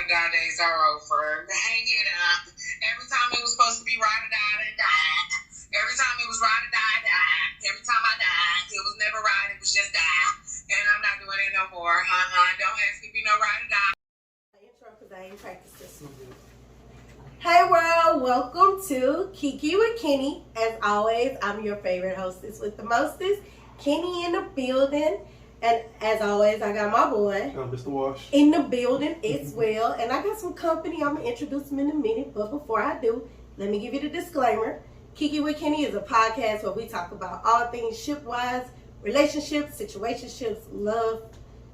die days are over. Hang it up. Every time it was supposed to be ride or die, it died. Every time it was ride or die, it died. Every time I died, it was never ride, it was just die. And I'm not doing it no more. Don't ask me if you know ride or die. Intro because I ain't practiced this. Hey world, welcome to Kiki with Kenny. As always, I'm your favorite hostess with the mostest, Kenny in the building. And as always, I got my boy, Mr. Wash, in the building as well. And I got some company. I'm going to introduce him in a minute. But before I do, let me give you the disclaimer. Kiki with Kenny is a podcast where we talk about all things ship-wise, relationships, situationships, love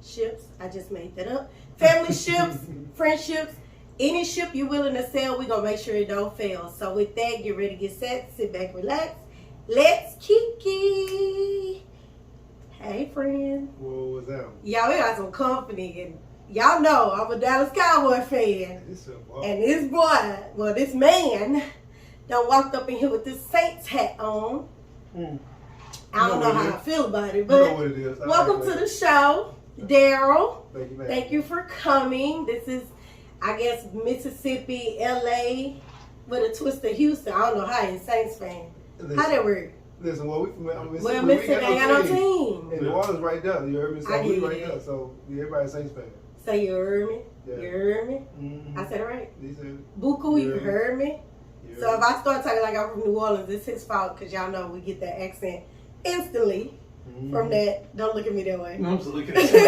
ships. I just made that up. Family ships, friendships. Any ship you're willing to sail, we're going to make sure it don't fail. So with that, get ready, get set, sit back, relax. Let's Kiki. Hey, friend. Whoa, what's that? Y'all, we got some company. And y'all know I'm a Dallas Cowboy fan. And this boy, well, this man, done walked up in here with this Saints hat on. I don't know how I feel about it, but you know what it is. Welcome to the show, Daryl. Thank you, man. Thank you for coming. This is, I guess, Mississippi, LA, with a twist of Houston. I don't know how you're a Saints fan. How that work? Listen, well, we from Mississippi. Well, Mississippi ain't got no team. And the water's right there. You heard me? So we right it. there. So everybody's Saints fan. So you heard me? Yeah. You heard me? Mm-hmm. I said it right. He said it. Buku, you heard me? Yeah. So if I start talking like I'm from New Orleans, it's his fault because y'all know we get that accent instantly from that. Don't look at me that way. No, I'm just looking at you.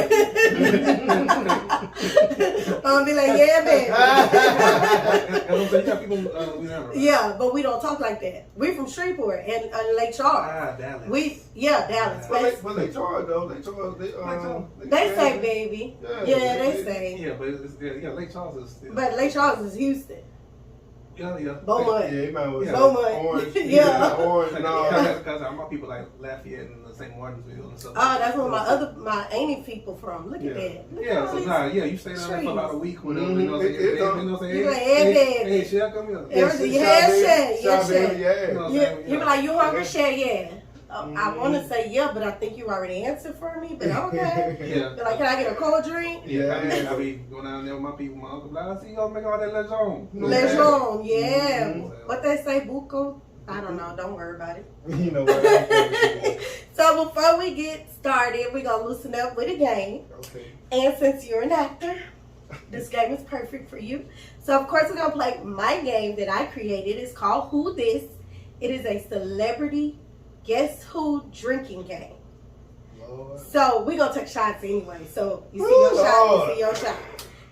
I'm gonna be like, yeah, man. Yeah, but we don't talk like that. We're from Shreveport and Lake Charles. Dallas. Dallas. But they charge though. They say baby. Yeah, they say. Yeah, but Lake Charles is still. But Lake Charles is Houston. Yeah. Beaumont. Yeah, it might was Beaumont. Orange. Yeah. Orange. Because my people like Lafayette and St. Martinsville and stuff. Oh, that's where my auntie people from. Look at that. Look at all these you stay down there for about a week when Mm-hmm. you know what I'm You like, saying? hey, Hey, Shay, come here. everything. Yeah, Shay. Yeah. You be like, you hungry, Shay? Yeah. I want to say yeah, but I think you already answered for me. But okay. Yeah. Be like, can I get a cold drink? Yeah, I be going down there with my people, my uncle. Like, I see y'all make all that lejon. Lejon, yeah. Mm-hmm. What they say, buco? I don't know. Don't worry about it. You know what? So before we get started, we're going to loosen up with a game. Okay. And since you're an actor, this game is perfect for you. So of course we're going to play my game that I created. It's called Who This. It is a celebrity guess who drinking game. Lord. So we're going to take shots anyway. So you see your shot, you see your shot.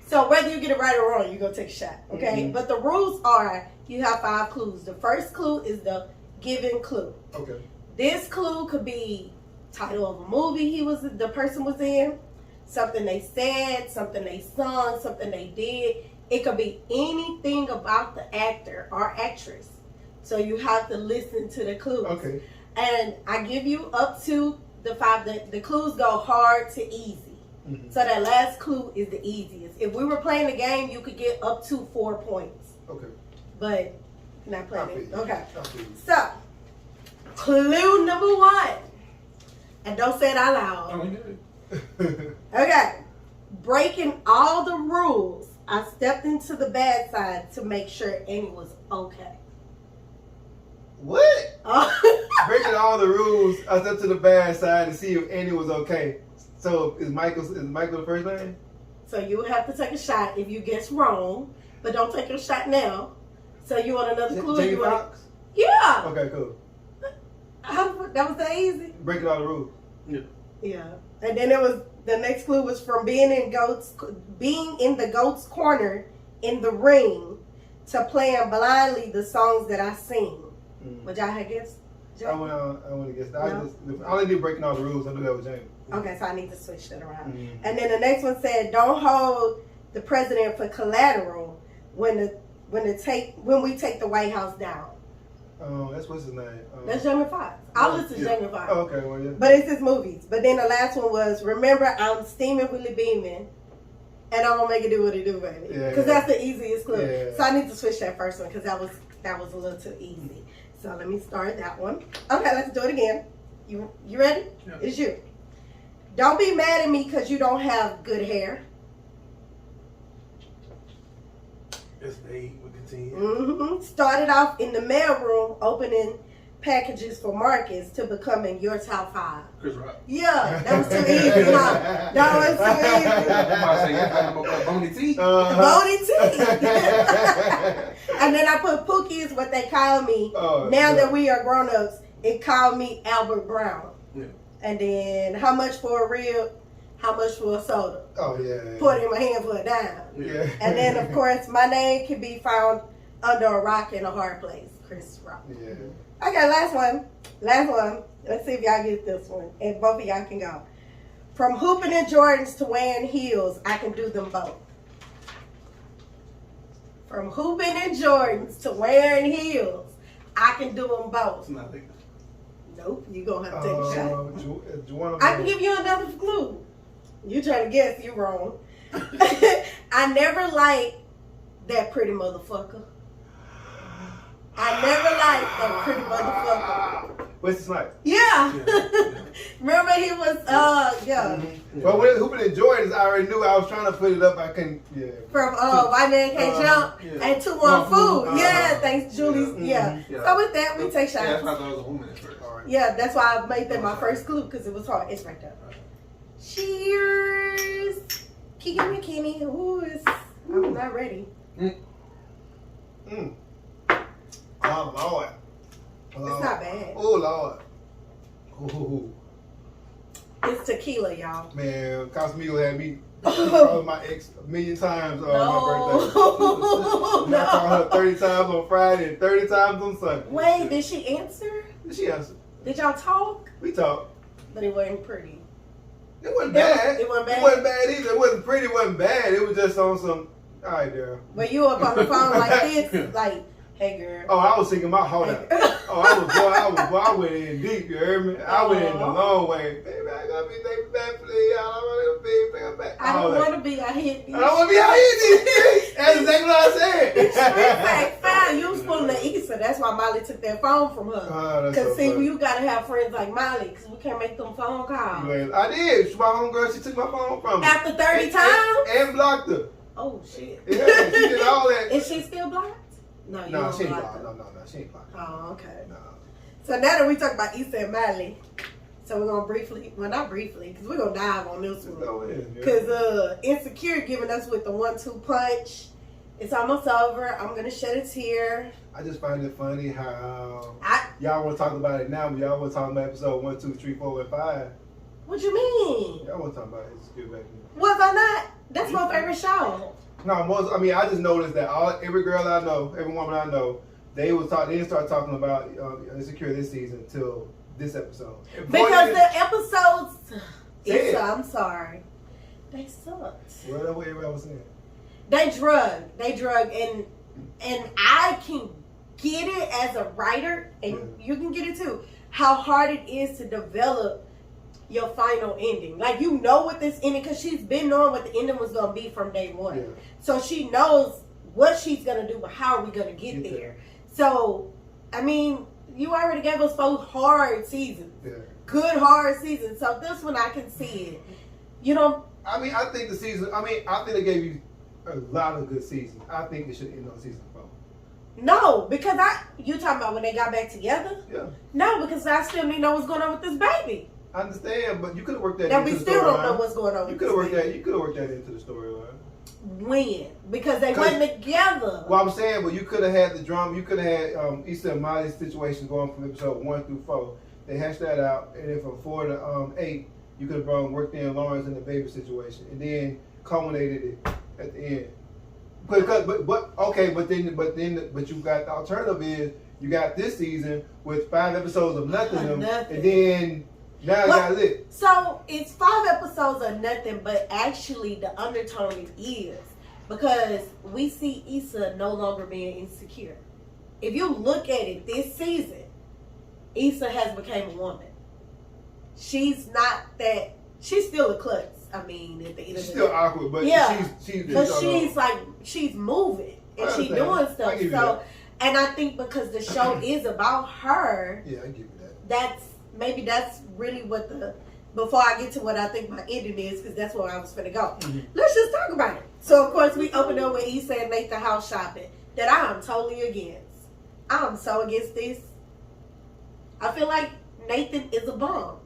So whether you get it right or wrong, you're going to take a shot. Okay? Mm-hmm. But the rules are you have 5 clues. The first clue is the given clue. Okay. This clue could be title of a movie the person was in, something they said, something they sung, something they did. It could be anything about the actor or actress. So you have to listen to the clues. Okay. And I give you up to the 5. The clues go hard to easy. Mm-hmm. So that last clue is the easiest. If we were playing the game, you could get up to 4 points. Okay. But not playing it. Okay. Okay. So, clue number 1. And don't say it out loud. Okay. Breaking all the rules, I stepped into the bad side to make sure Annie was okay. What? Breaking all the rules, I stepped to the bad side to see if Andy was okay. So is Michael the first name? So you would have to take a shot if you guess wrong, but don't take your shot now. So you want another clue? Jamie Foxx? Yeah. Okay, cool. That was that easy? Breaking all the rules. Yeah. And then the next clue was from being in the goat's corner in the ring to playing blindly the songs that I sing. Which I had guessed. I want to guess that. No? I only did breaking all the rules. I knew that was Jamie. Okay, so I need to switch that around. Mm-hmm. And then the next one said, "Don't hold the president for collateral when we take the White House down." That's what's his name. That's Jamie Foxx. I'll listen to Jamie Foxx. Oh, okay, well, yeah. But it's his movies. But then the last one was, "Remember, I'm steaming Willie Beeman, and I'm gonna make it do what it do, baby." Because that's the easiest clue. Yeah. So I need to switch that first one because that was a little too easy. So let me start that one. Okay, let's do it again. You ready? Yeah. It's you. Don't be mad at me because you don't have good hair. It's they would continue. Mm-hmm. Started off in the mailroom opening packages for Marcus to becoming your top 5. Chris Rock. Yeah, that was too easy, huh? That was too easy. I'm about to say, that's bony teeth. Bony teeth. And then I put Pookie is what they call me. Now that we are grown-ups, it called me Albert Brown. Yeah. And then how much for a rib? How much for a soda? Oh, yeah. Put it in my hand for a dime. Yeah. And then, of course, my name can be found under a rock in a hard place. Chris Rock. Yeah. Okay, last one. Let's see if y'all get this one. And both of y'all can go. From hooping in Jordans to wearing heels, I can do them both. From hooping in Jordans to wearing heels, I can do them both. It's not like Nope, you're going to have to take a shot. I can give you another clue. You trying to guess, you wrong. I never liked that pretty motherfucker. I never liked that pretty motherfucker. Wesley Snipes. Yeah. Remember he was, yeah. Mm-hmm. But when hooping in Jordans, I already knew I was trying to put it up. I couldn't, yeah. From White Man Can't Jump and 2 on Food. Yeah, thanks, Julie's. Yeah. So with that, we take shots. Yeah, I thought that was a woman at first. Yeah, that's why I made that my first clue because it was hard. It's right there. Cheers. Kiki McKinney. Ooh, I'm not ready. Oh, Lord. It's not bad. Oh, Lord. Ooh. It's tequila, y'all. Man, Cosmigo had me call my ex a million times on my birthday. And I called her 30 times on Friday and 30 times on Sunday. Wait, did she answer? She answered. Did y'all talk? We talked. But it wasn't pretty. It wasn't bad. It wasn't bad? It wasn't bad either. It wasn't pretty. It wasn't bad. It was just on some, all right, girl. But you up on the phone like this, like, hey, girl. Oh, I was thinking about hold up. Oh, I went in deep, you heard me? I went in the long way. Baby, I gotta be baby back, please. I don't want to be back. I don't want to be out here. I don't want to be out here these streets. That's exactly what I said. Fact, you was pulling the Issa. That's why Molly took that phone from her. Because, see, you got to have friends like Molly because we can't make them phone calls. Man, I did. She's my homegirl. She took my phone from me. After 30 times? And blocked her. Oh, shit. Yeah, she did all that. Is she still blocked? No, she ain't blocked. No, she ain't blocked. Oh, okay. No. So now that we talk about Issa and Molly, so we're going to briefly, well, not briefly, because we're going to dive on this one. Because Insecure giving us with the 1-2 punch. It's almost over. I'm going to shed a tear. I just find it funny how y'all want to talk about it now, but y'all want to talk about episode 1, 2, 3, 4, and 5. What you mean? Y'all want to talk about Insecure back then. Was I not? That's my favorite show. No, I just noticed that every girl I know, every woman I know, they didn't start talking about Insecure this season until this episode. Because the episodes, Issa, I'm sorry, they sucked. Well, that's what everybody was saying. They drug, and I can get it as a writer, and you can get it too. How hard it is to develop your final ending. Like, you know what this ending, because she's been knowing what the ending was going to be from day one. Yeah. So she knows what she's going to do, but how are we going to get there? So, I mean, you already gave us 4 hard seasons. Yeah. Good hard seasons. So this one I can see it. You know. I think they gave you a lot of good seasons. I think it should end on season 4. No, because you talking about when they got back together? Yeah. No, because I still need to know what's going on with this baby. I understand, but you could have worked that into the storyline. We still don't know what's going on with this baby. You could have worked that into the storyline. When? Because they wasn't together. Well, I'm saying, but you could have had the drama. You could have had Issa and Molly's situation going from episode 1 through 4. They hashed that out, and then from 4 to 8, you could have worked in Lawrence and the baby situation, and then culminated it at the end. But you got the alternative is you got this season with 5 episodes of nothing, and then now it got lit. So it's 5 episodes of nothing, but actually the undertone is because we see Issa no longer being insecure. If you look at it this season, Issa has become a woman. She's not that. She's still a klutz. I mean, at the end of the day, she's still awkward, but she's moving and she's doing stuff. So, and I think because the show is about her, yeah, I give you that. That's really what before I get to what I think my ending is, because that's where I was finna go. Mm-hmm. Let's just talk about it. So of course we opened up with Issa and Nathan house shopping. That I am totally against. I'm so against this. I feel like Nathan is a bum.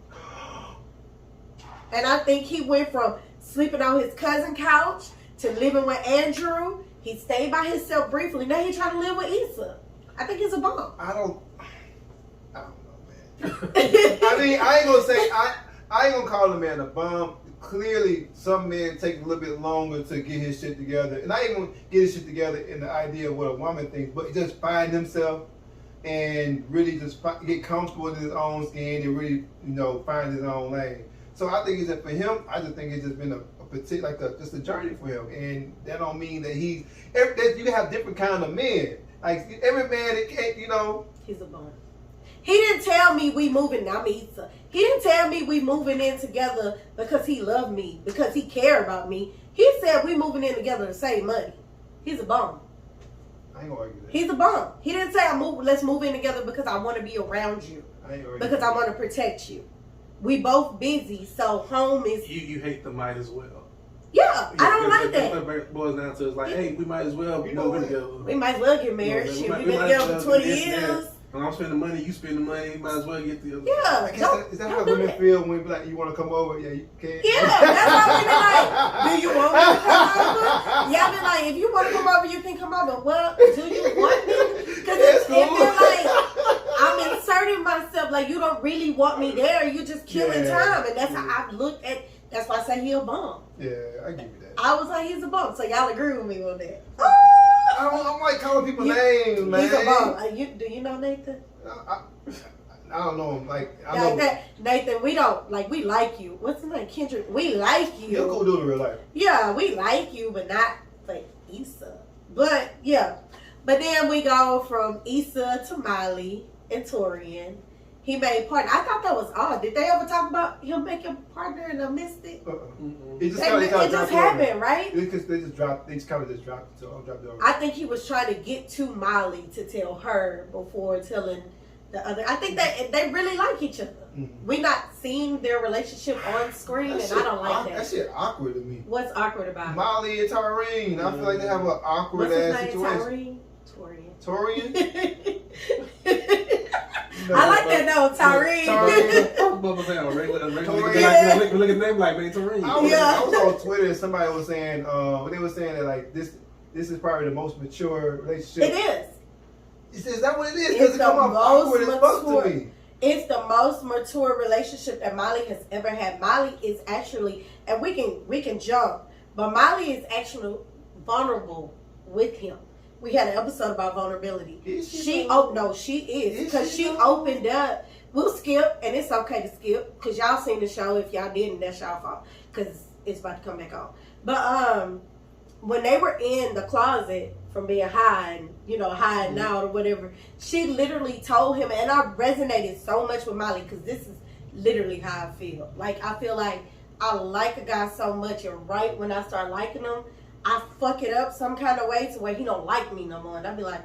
And I think he went from sleeping on his cousin's couch to living with Andrew. He stayed by himself briefly. Now he's trying to live with Issa. I think he's a bum. I don't know, man. I mean, I ain't gonna call the man a bum. Clearly, some men take a little bit longer to get his shit together. And I ain't gonna get his shit together in the idea of what a woman thinks, but just find himself and really just get comfortable in his own skin and really, find his own lane. So I think it's that for him, I just think it's just been just a journey for him. And that don't mean that you can have different kind of men. Like every man, it can't, He's a bum. He didn't tell me we moving. I'm Issa. He didn't tell me we moving in together because he loved me, because he cared about me. He said we moving in together to save money. He's a bum. I ain't gonna argue that. He's a bum. He didn't say let's move in together because I want to be around you. I ain't Because I want to protect you. We both busy, so home is. You hate the might as well. Yeah, I don't like that. That's what it boils down to. It's like, hey, we might as well be moving together. We might as well get married. Shit, we've been together for 20 years. When I'm spending money, you spend the money. Might as well get the other. Yeah. Is that how women feel when we be like, you want to come over? Yeah, you can. Yeah, that's how we be like, do you want me to come over? Yeah, I be like, if you want to come over, you can come over. Well, do you want me? Because if you're like, I'm inserting myself, like you don't really want me there, you just killing time. And that's how I look at, that's why I say he a bum. Yeah, I give you that. I was like, he's a bum. So y'all agree with me on that. I don't like calling people names, man. He's a bum. Do you know Nathan? I don't know him. I know. Nathan, we don't, we like you. What's his name? Kendrick. We like you. You're cool dude in real life. Yeah, we like you, but not like Issa. But, yeah. But then we go from Issa to Miley and Torian. He made partner. I thought that was odd. Did they ever talk about him making partner and I missed it? It just happened, right? Because they just dropped it. So I'll drop it over. I think he was trying to get to Miley to tell her before telling the other. I think that they really like each other. Mm-hmm. We not seeing their relationship on screen, and I don't like that. That shit awkward to me. What's awkward about it? Molly and Tyrene. I feel like they have an awkward ass situation. Torian. I like that though, Tyrene. Look at the name like man, Tyrene. I was on Twitter and somebody was saying, they were saying that like this is probably the most mature relationship. It is. Is that what it is? Because it come off awkward as fuck to me. It's the most mature relationship that Miley has ever had. Miley is actually, and we can jump, but Miley is actually vulnerable with him. We had an episode about vulnerability. She is because she opened up. We'll skip, and it's okay to skip because y'all seen the show. If y'all didn't, that's y'all fault because it's about to come back on. But when they were in the closet from being high and hiding out or whatever, she literally told him, and I resonated so much with Miley because this is literally how I feel. Like I feel like I like a guy so much, and right when I start liking him, I fuck it up some kind of way to where he don't like me no more. And I be like,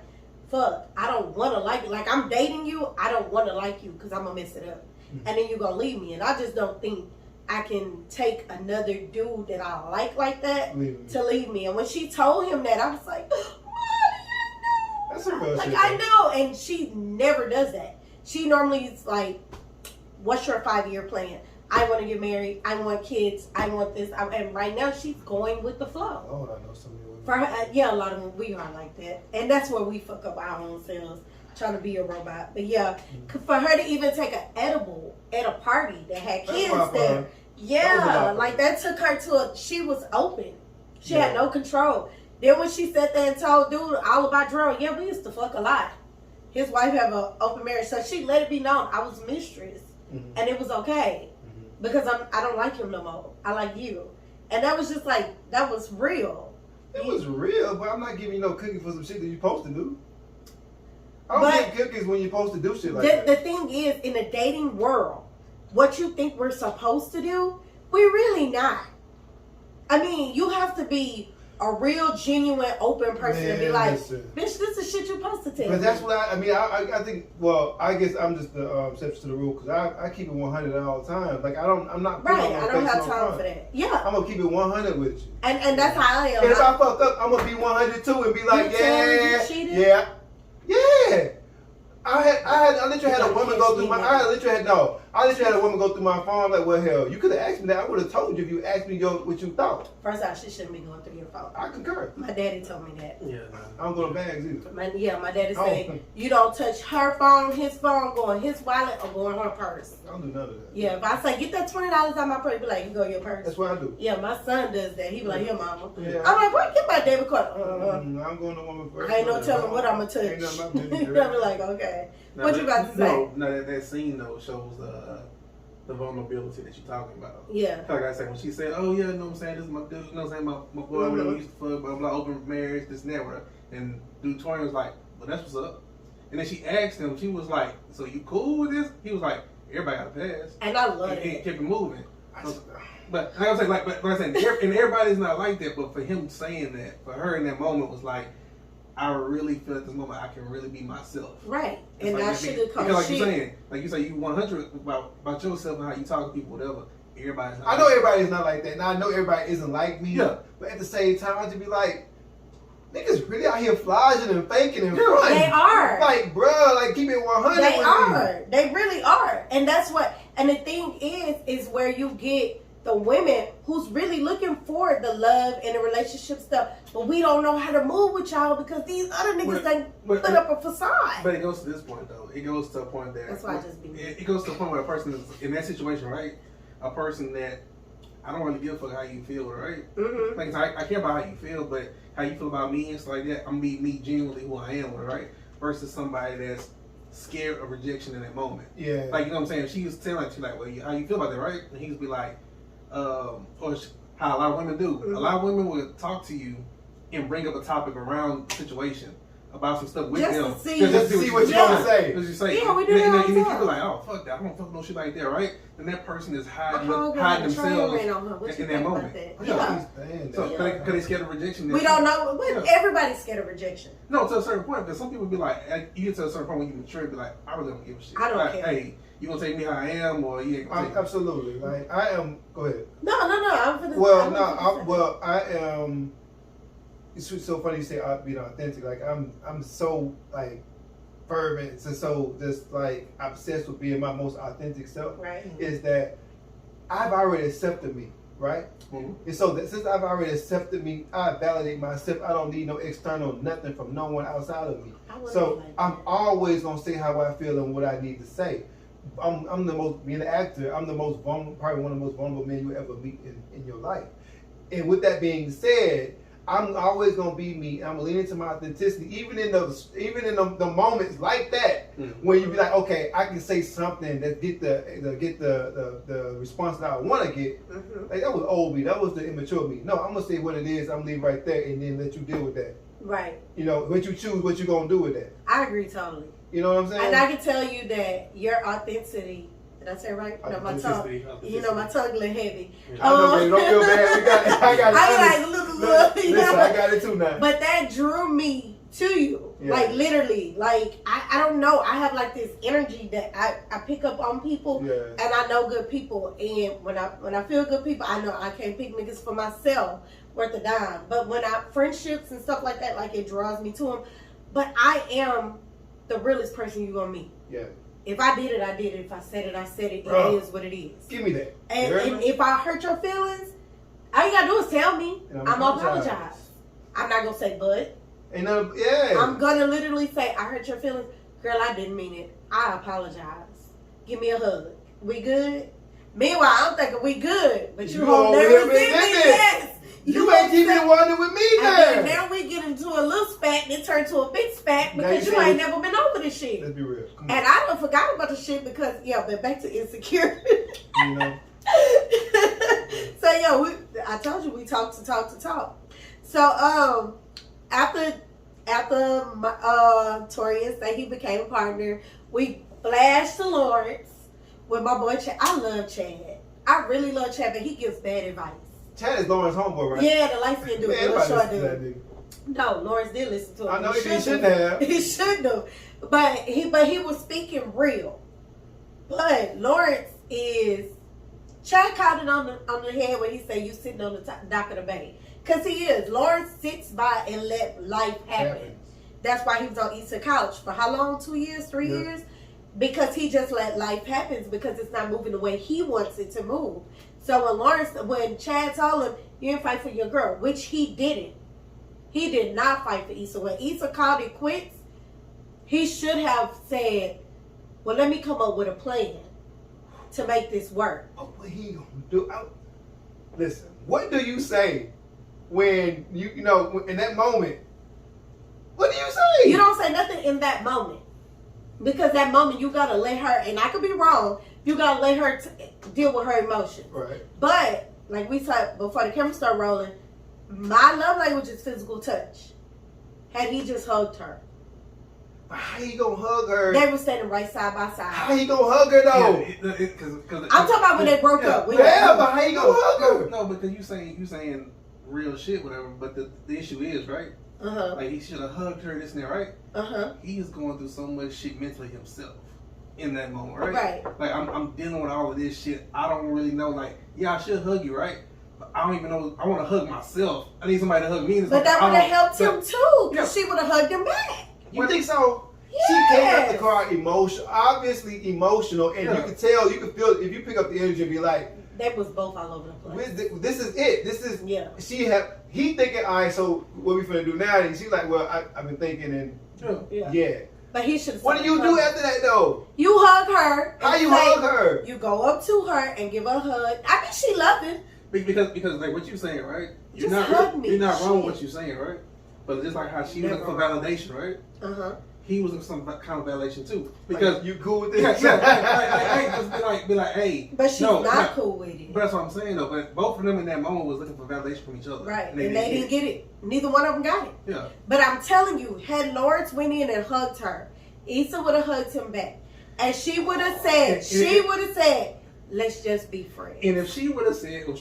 fuck, I don't want to like you. Like, I'm dating you, I don't want to like you because I'm going to mess it up. Mm-hmm. And then you're going to leave me. And I just don't think I can take another dude that I like that to leave me. And when she told him that, I was like, Mommy, I know. That's a real like, shit, I know. And she never does that. She normally is like, what's your 5-year plan? I want to get married. I want kids. I want this. And right now, she's going with the flow. Oh, I know some of For her, a lot of them, we are like that. And that's where we fuck up our own selves, trying to be a robot. But yeah, for her to even take an edible at a party that had kids there. Yeah, like that took her to she was open. She had no control. Then when she sat there and told dude all about Jerome, we used to fuck a lot. His wife have an open marriage. So she let it be known I was mistress. Mm-hmm. And it was okay. Because I don't like him no more. I like you. And that was just like, that was real. It was real, but I'm not giving you no cookie for some shit that you're supposed to do. I don't get cookies when you're supposed to do shit like that. The thing is, in a dating world, what you think we're supposed to do, we're really not. I mean, you have to be a real, genuine, open person to be Man, like, listen. bitch, this is shit you're supposed to tell But me. that's what I think. Well, I guess I'm just the exception to the rule because I keep it 100 at all times. Like I'm not putting Right, on my I don't face have no time front. for that. Yeah. I'm gonna keep it 100 with you. And that's how I am. And if I fuck up, I'm gonna be 100 too and be like, You tell her you yeah, cheated? yeah. I literally had a You woman got go through my. catch I literally had a woman go through my phone. I'm like, well, hell, you could have asked me that. I would have told you if you asked me what you thought. First off, she shouldn't be going through your phone. I concur. My daddy told me that. Yeah, I don't go to bags either. My daddy Oh. said, you don't touch her phone, his phone, go in his wallet, or go in her purse. I don't do none of that. Yeah, if I say, get that $20 out my purse, be like, you go in your purse. That's what I do. Yeah, my son does that. He be like, here, mama. Yeah. I'm like, boy, get my debit card. I'm going to woman first. I ain't no telling what I'm going to Ain't touch. nothing about business. I'll be like, okay. What you about to say? No, that scene though shows the vulnerability that you're talking about. Yeah. Like I said, when she said, "Oh yeah, you know what I'm saying, this is my dude, you know what I'm saying, my boy, whatever, we used to fuck, blah blah, open marriage, this and that, whatever." And dude Torian was like, "Well, that's what's up." And then she asked him, she was like, "So you cool with this?" He was like, "Everybody got a pass." And I love and it. kept it moving. But like I was saying, but I said, and everybody's not like that. But for him saying that, for her in that moment was like, I really feel at this moment I can really be myself. Right. It's And like, I should have come because shit. like you say, you 100 about yourself and how you talk to people, whatever. Everybody's not. I know everybody's not like that, and I know everybody isn't like me. Yeah. But at the same time, I just be like, niggas really out here flogging and faking and Yeah, fronting. They are. Like, bruh, like keep it 100 They with are. me. They really are. And that's what, and the thing is where you get the women who's really looking for the love and the relationship stuff, but we don't know how to move with y'all because these other niggas put up a facade. But it goes to this point though. It goes to a point that That's why I just be. it goes to a point where a person is in that situation, right? A person that I don't really give a fuck how you feel, right? Mm-hmm. Like I care about how you feel, but how you feel about me and stuff like that, I'm be me genuinely who I am, right? Versus somebody that's scared of rejection in that moment. Yeah. Like, you know what I'm saying? She was telling you like, well, how you feel about that, right? And he would be like, or how a lot of women do. Mm-hmm. A lot of women will talk to you and bring up a topic around the situation about some stuff with Just them. to see- Just to see what you're gonna say. Because you say, Yeah, we do that all the and if time. people like, oh fuck that, I don't fuck no shit like that, right? Then that person is hiding My homegirl had a train themselves ran on her. What you in that think moment. about that? I Yeah. understand So, that. because they scared of rejection. We don't know. But Yeah. everybody's scared of rejection. No, to a certain point, because some people be like, you get to a certain point when you mature, be like, I really don't give a shit. I don't like, care. hey, you gonna take me how I am, or you ain't gonna take me. Absolutely. Like I am. Go ahead. No. I'm finna. I am. It's so funny you say being authentic. Like I'm so like fervent and so just like obsessed with being my most authentic self. Right. Is that I've already accepted me, right? Mhm. And so that since I've already accepted me, I validate myself. I don't need no external nothing from no one outside of me. I wouldn't So be like I'm that. always gonna say how I feel and what I need to say. I'm the most, being an actor, I'm the most vulnerable, probably one of the most vulnerable men you ever meet in your life. And with that being said, I'm always gonna be me. I'm leaning to my authenticity, even in the moments like that, when you be like, okay, I can say something that get the response that I want to get. Mhm. Like that was old me, that was the immature me. No, I'm gonna say what it is. I'm leave right there, and then let you deal with that. Right. You know, what you choose, what you gonna do with that. I agree totally. You know what I'm saying? And I can tell you that your authenticity. Did I say it right? No, my tongue. You know, my tongue a little heavy. I know, baby, don't feel bad. I got it. I be like, look, you Listen, know? I got it too now. But that drew me to you. Yeah. Like, literally. Like, I don't know. I have, like, this energy that I pick up on people. Yeah. And I know good people. And when I feel good people, I know I can't pick niggas for myself worth a dime. But when friendships and stuff like that, like, it draws me to them. But I am the realest person you're going to meet. Yeah. If I did it, I did it. If I said it, I said it. Bro, it is what it is. Give me that. And if I hurt your feelings, all you gotta do is tell me. And I'm gonna apologize. I'm not gonna say but. And yeah. I'm gonna literally say I hurt your feelings. Girl, I didn't mean it. I apologize. Give me a hug. We good? Meanwhile, I'm thinking we good. But you hold over there here resentment. resentment. Yes. You ain't keeping one with me And there. then now we get into a little spat and it turned to a big spat Now because you you say ain't it- never been over this shit. Let's be real. Come And I done forgot about the shit because, but back to insecurity. on. You know? So I told you we talk to talk. So after Torian said he became a partner, we flashed to Lawrence with my boy Chad. I love Chad. I really love Chad, but he gives bad advice. Chad is Lawrence homeboy, right? Yeah, the light skinned dude. Man, The nobody short listen to that dude. nigga. No, Lawrence did listen to him. I know he shouldn't have. He shouldn't have. But he was speaking real. But Lawrence is Chad caught it on the head when he said you sitting on the dock of the bay. Because he is. Lawrence sits by and let life happen. That's why he was on Easter couch for how long? 2 years? 3 years? Because he just let life happen because it's not moving the way he wants it to move. So when Chad told him, you didn't fight for your girl, which he didn't. He did not fight for Issa. When Issa called it quits, he should have said, well, let me come up with a plan to make this work. Oh, what he gonna do? Listen, what do you say when you know in that moment? What do you say? You don't say nothing in that moment. Because that moment you gotta let her, and I could be wrong, you gotta let her deal with her emotions. Right. But, like we said before the camera started rolling, my love language is physical touch. Had he just hugged her. But how you gonna hug her? They were standing right side by side. How you gonna hug her though? I'm talking about when they broke up. Yeah, but how you gonna hug her? No, because you saying real shit, whatever. But the issue is, right? Like he should have hugged her, this and that, right? He is going through so much shit mentally himself in that moment, right? Right. Like I'm dealing with all of this shit. I don't really know. Like, yeah, I should hug you, right? But I don't even know. I want to hug myself. I need somebody to hug me. But that would have helped him too, because she would have hugged him back. You think so? Yes. She came out the car obviously emotional, and you can tell, you can feel if you pick up the energy and be like, they was both all over the place. This is it. This is he thinking, all right, so what we finna do now? And she's like, well, I've been thinking, and yeah. But he should. What do you do after that though? You hug her. How you hug her? You go up to her and give her a hug. I mean, she loved it. Because like what you're saying, right? You're Just not hug me. You're not wrong with what you're saying, right? But just like how she was looking for validation, right? He was looking for some kind of validation too. Because like, you cool with this? Be like, hey. But she's not cool with it. But that's what I'm saying though. But both of them in that moment was looking for validation from each other. Right. And they didn't get it. Neither one of them got it. Yeah. But I'm telling you, had Lawrence went in and hugged her, Issa would have hugged him back. And she would have said, let's just be friends. And if she would have said, no!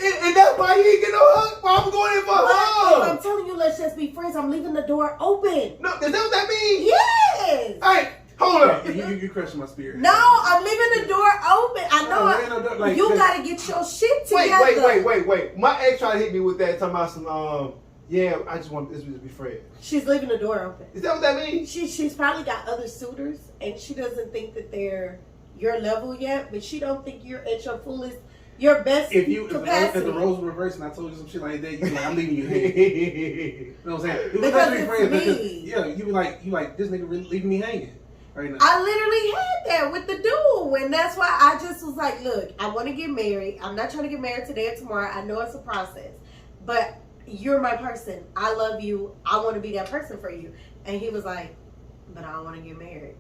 And that's why you ain't get no hug. Why I'm going in for a hug? I'm telling you, let's just be friends. I'm leaving the door open. No, is that what that means? Yes. All right, hold up. You crushing my spirit. No, I'm leaving the door open. I know. You gotta get your shit together. Wait. My ex tried to hit me with that, talking about some, yeah, I just want this to be friends. She's leaving the door open. Is that what that means? She's probably got other suitors, and she doesn't think that they're your level yet, but she don't think you're at your fullest, your best capacity. If the roles were reversed and I told you some shit like that, you be like, I'm leaving you hanging. You know what I'm saying? Because it's me. You be like, this nigga really leaving me hanging right now. I literally had that with the dude, and that's why I just was like, look, I want to get married. I'm not trying to get married today or tomorrow. I know it's a process, but you're my person. I love you. I want to be that person for you. And he was like, but I don't want to get married.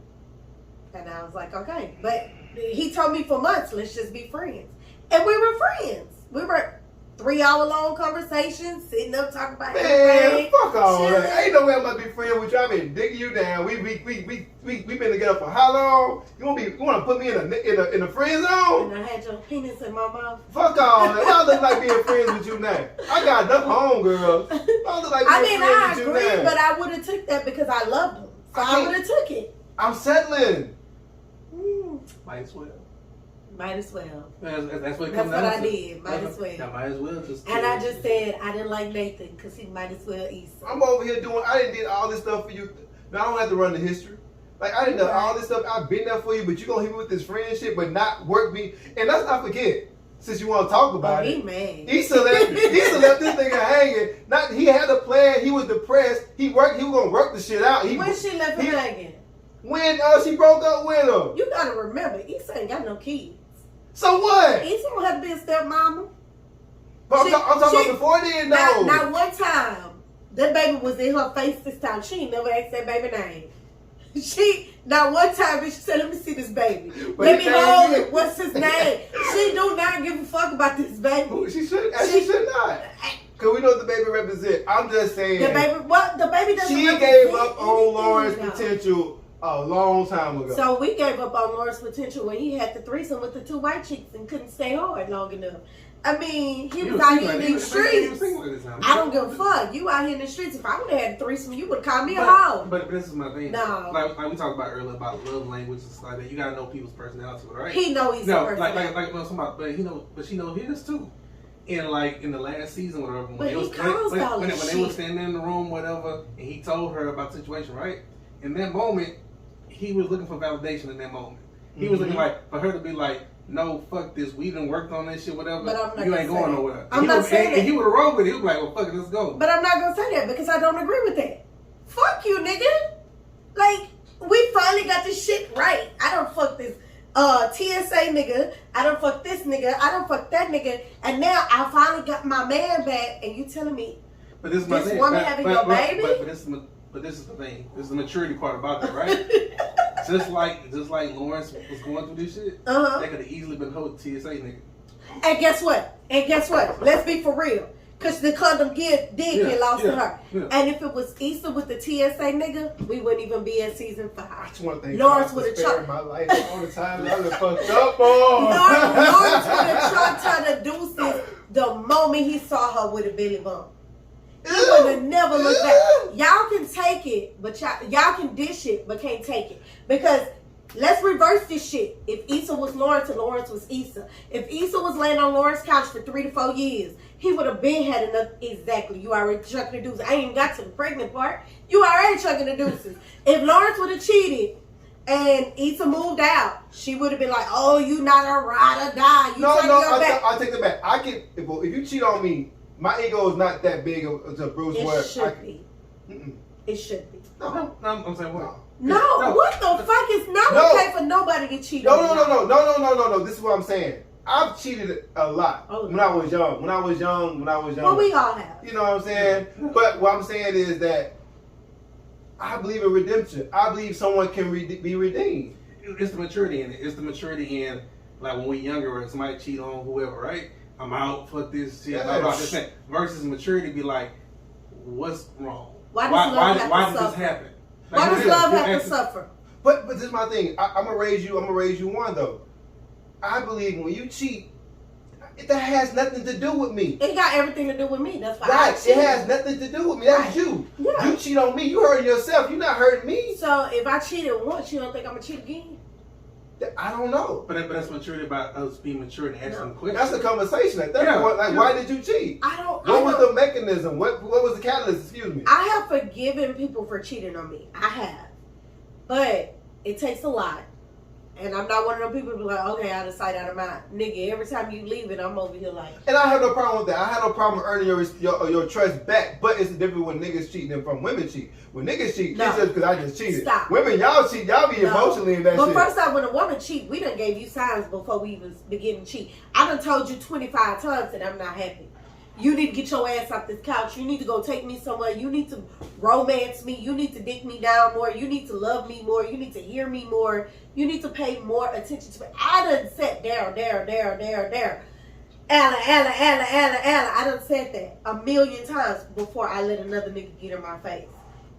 And I was like, okay. But he told me for months, let's just be friends. And we were friends. We were 3-hour long conversations, sitting up talking about everything. Man, fuck all that. Ain't no way I'm about to be friends with you. I've been digging you down. We been together for how long? You want to put me in a friend zone? And I had your penis in my mouth. Fuck all that. I look like being friends with you now. I got enough homegirls. I look like being friends with you now. I agree, but I would have took that because I loved him. So I would have took it. I'm settling. Might as well. Might as well. That's what I did. Might as well. I might as well just. And I just said I didn't like Nathan because he might as well eat. I'm over here I did all this stuff for you. Now I don't have to run the history. Like I didn't do all this stuff. I've been there for you, but you gonna hit me with this friendship, but not work me. And let's not forget, since you want to talk about it, he mad. Issa left this nigga hanging. He had a plan. He was depressed. He was gonna work the shit out. When she left him hanging? When she broke up with him. You gotta remember, Issa ain't got no kids. So what? Issa don't have to be a stepmama. But I'm talking about before then, though. Not one time. That baby was in her face this time. She ain't never asked that baby name. Not one time did she said, let me see this baby. Let me hold it. What's his name? She do not give a fuck about this baby. She should not. Because we know what the baby represents. I'm just saying. The baby doesn't She represent gave up on Lauren's potential A long time ago. So we gave up on Lawrence's potential when he had the threesome with the 2 white chicks and couldn't stay hard long enough. I mean, he was out here in the streets. I don't give a fuck. You out here in the streets. If I would have had a threesome, you would have called me a hoe. But this is my thing. No. Like we talked about earlier about love language and stuff like that. You gotta know people's personality, right? He know he's a person. Like somebody, but she know his too. And like in the last season, whatever, when they was standing in the room, whatever, and he told her about the situation, right? In that moment, he was looking for validation. In that moment, he was looking like for her to be like, no, fuck this. We done worked on this shit, whatever. But I'm not you ain't going nowhere. I'm not saying that. And he would have rolled with it. He was like, well, fuck it, let's go. But I'm not gonna say that because I don't agree with that. Fuck you, nigga. Like, we finally got this shit right. I don't fuck this TSA nigga. I don't fuck this nigga. I don't fuck that nigga. And now I finally got my man back, and you telling me but this is my this thing. woman having your baby? But this is the thing. This is the maturity part about that, right? just like Lawrence was going through this shit, they could have easily been hold TSA nigga. And guess what? Let's be for real. Because the condom did get lost to her. Yeah. And if it was Issa with the TSA nigga, we wouldn't even be at season 5. I just want to thank Lawrence would have chucked my life all the time. I was fucked up on. Lawrence would have chucked her the deuces the moment he saw her with a belly bump. He would have never looked back. Y'all can take it, but y'all can dish it, but can't take it. Because let's reverse this shit. If Issa was Lawrence and Lawrence was Issa. If Issa was laying on Lawrence's couch for 3 to 4 years, he would have been had enough. Exactly. You already chucking the deuces. I ain't even got to the pregnant part. You already chucking the deuces. If Lawrence would have cheated and Issa moved out, she would have been like, oh, you not a ride or die. I take it back. I can, if you cheat on me, my ego is not that big to Bruce. It should be. It should be. No, I'm saying what? No, what the fuck? It's not okay for nobody to cheat on you. No. This is what I'm saying. I've cheated a lot when I was young. Well, we all have. You know what I'm saying? But what I'm saying is that I believe in redemption. I believe someone can be redeemed. It's the maturity in it. It's the maturity in, like, when we're younger or somebody cheat on whoever, right? I'm out, fuck this shit, blah, blah, this thing. Versus maturity be like, what's wrong? Why did this happen? Like, why does love have to suffer? But this is my thing. I'm gonna raise you one though. I believe when you cheat, that has nothing to do with me. It got everything to do with me. That's why I cheat. It has nothing to do with me. That's you. Yeah. You cheat on me. You hurt yourself. You're not hurting me. So if I cheated once, you don't think I'm gonna cheat again? I don't know. But that's maturity about us being mature and asking questions. That's the conversation. Why did you cheat? What was the mechanism? What was the catalyst? Excuse me. I have forgiven people for cheating on me. I have. But it takes a lot. And I'm not one of them people who be like, okay, out of sight, out of mind. Nigga, every time you leave it, I'm over here like. And I have no problem with that. I have no problem earning your trust back. But it's different when niggas cheat than from women cheat. When niggas cheat, it's just because I just cheated. Stop. Women, y'all cheat. Y'all be emotionally in that shit. But first off, when a woman cheat, we done gave you signs before we even begin to cheat. I done told you 25 times that I'm not happy. You need to get your ass off this couch. You need to go take me somewhere. You need to romance me. You need to dick me down more. You need to love me more. You need to hear me more. You need to pay more attention to me. I done sat there. Ella. I done said that 1,000,000 times before I let another nigga get in my face.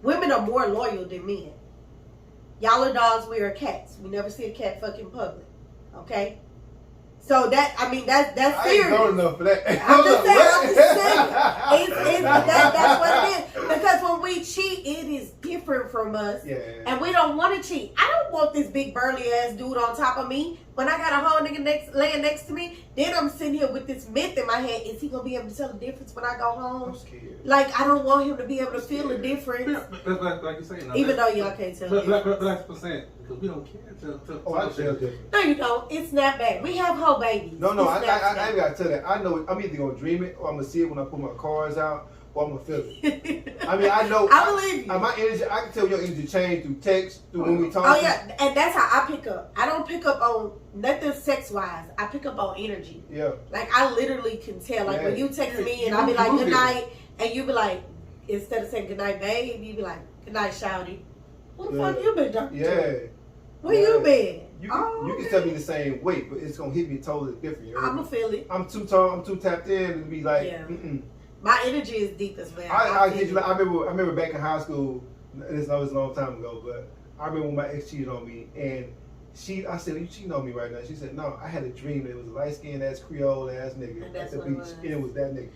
Women are more loyal than men. Y'all are dogs. We are cats. We never see a cat fuck in public. Okay? So that's serious. I ain't grown enough for that. I'm just saying. That's what it is. Because when we cheat, it is different from us. Yeah. And we don't want to cheat. I don't want this big burly ass dude on top of me. When I got a whole nigga laying next to me, then I'm sitting here with this myth in my head. Is he going to be able to tell the difference when I go home? I'm scared. Like, I don't want him to be able to feel the difference. Yeah, like you say. Even though y'all can't tell. But that's what I'm saying. Because we don't care. I tell different. No, you don't. It's snapback. We have whole babies. No, I ain't got to tell that. I know I'm either going to dream it or I'm going to see it when I put my cards out. Or I'm gonna feel it. I mean, I know. I believe you. My energy, I can tell your energy change through text, through when we talk. Oh yeah, and that's how I pick up. I don't pick up on nothing sex wise. I pick up on energy. Yeah. Like I literally can tell. Like when you text me and I be like good night, and you be like, instead of saying good night, babe, you be like good night, shouty. What the fuck you been talking to? Where you been? You can tell me the same way, but it's gonna hit me totally different. I'ma feel it. I'm too tapped in to be like. Yeah. My energy is deep as well. I remember back in high school. This was a long time ago, but I remember when my ex cheated on me, and I said, "You cheating on me right now?" She said, "No, I had a dream that it was a light skinned ass Creole ass nigga And at that's the what it beach, was. and it was that nigga."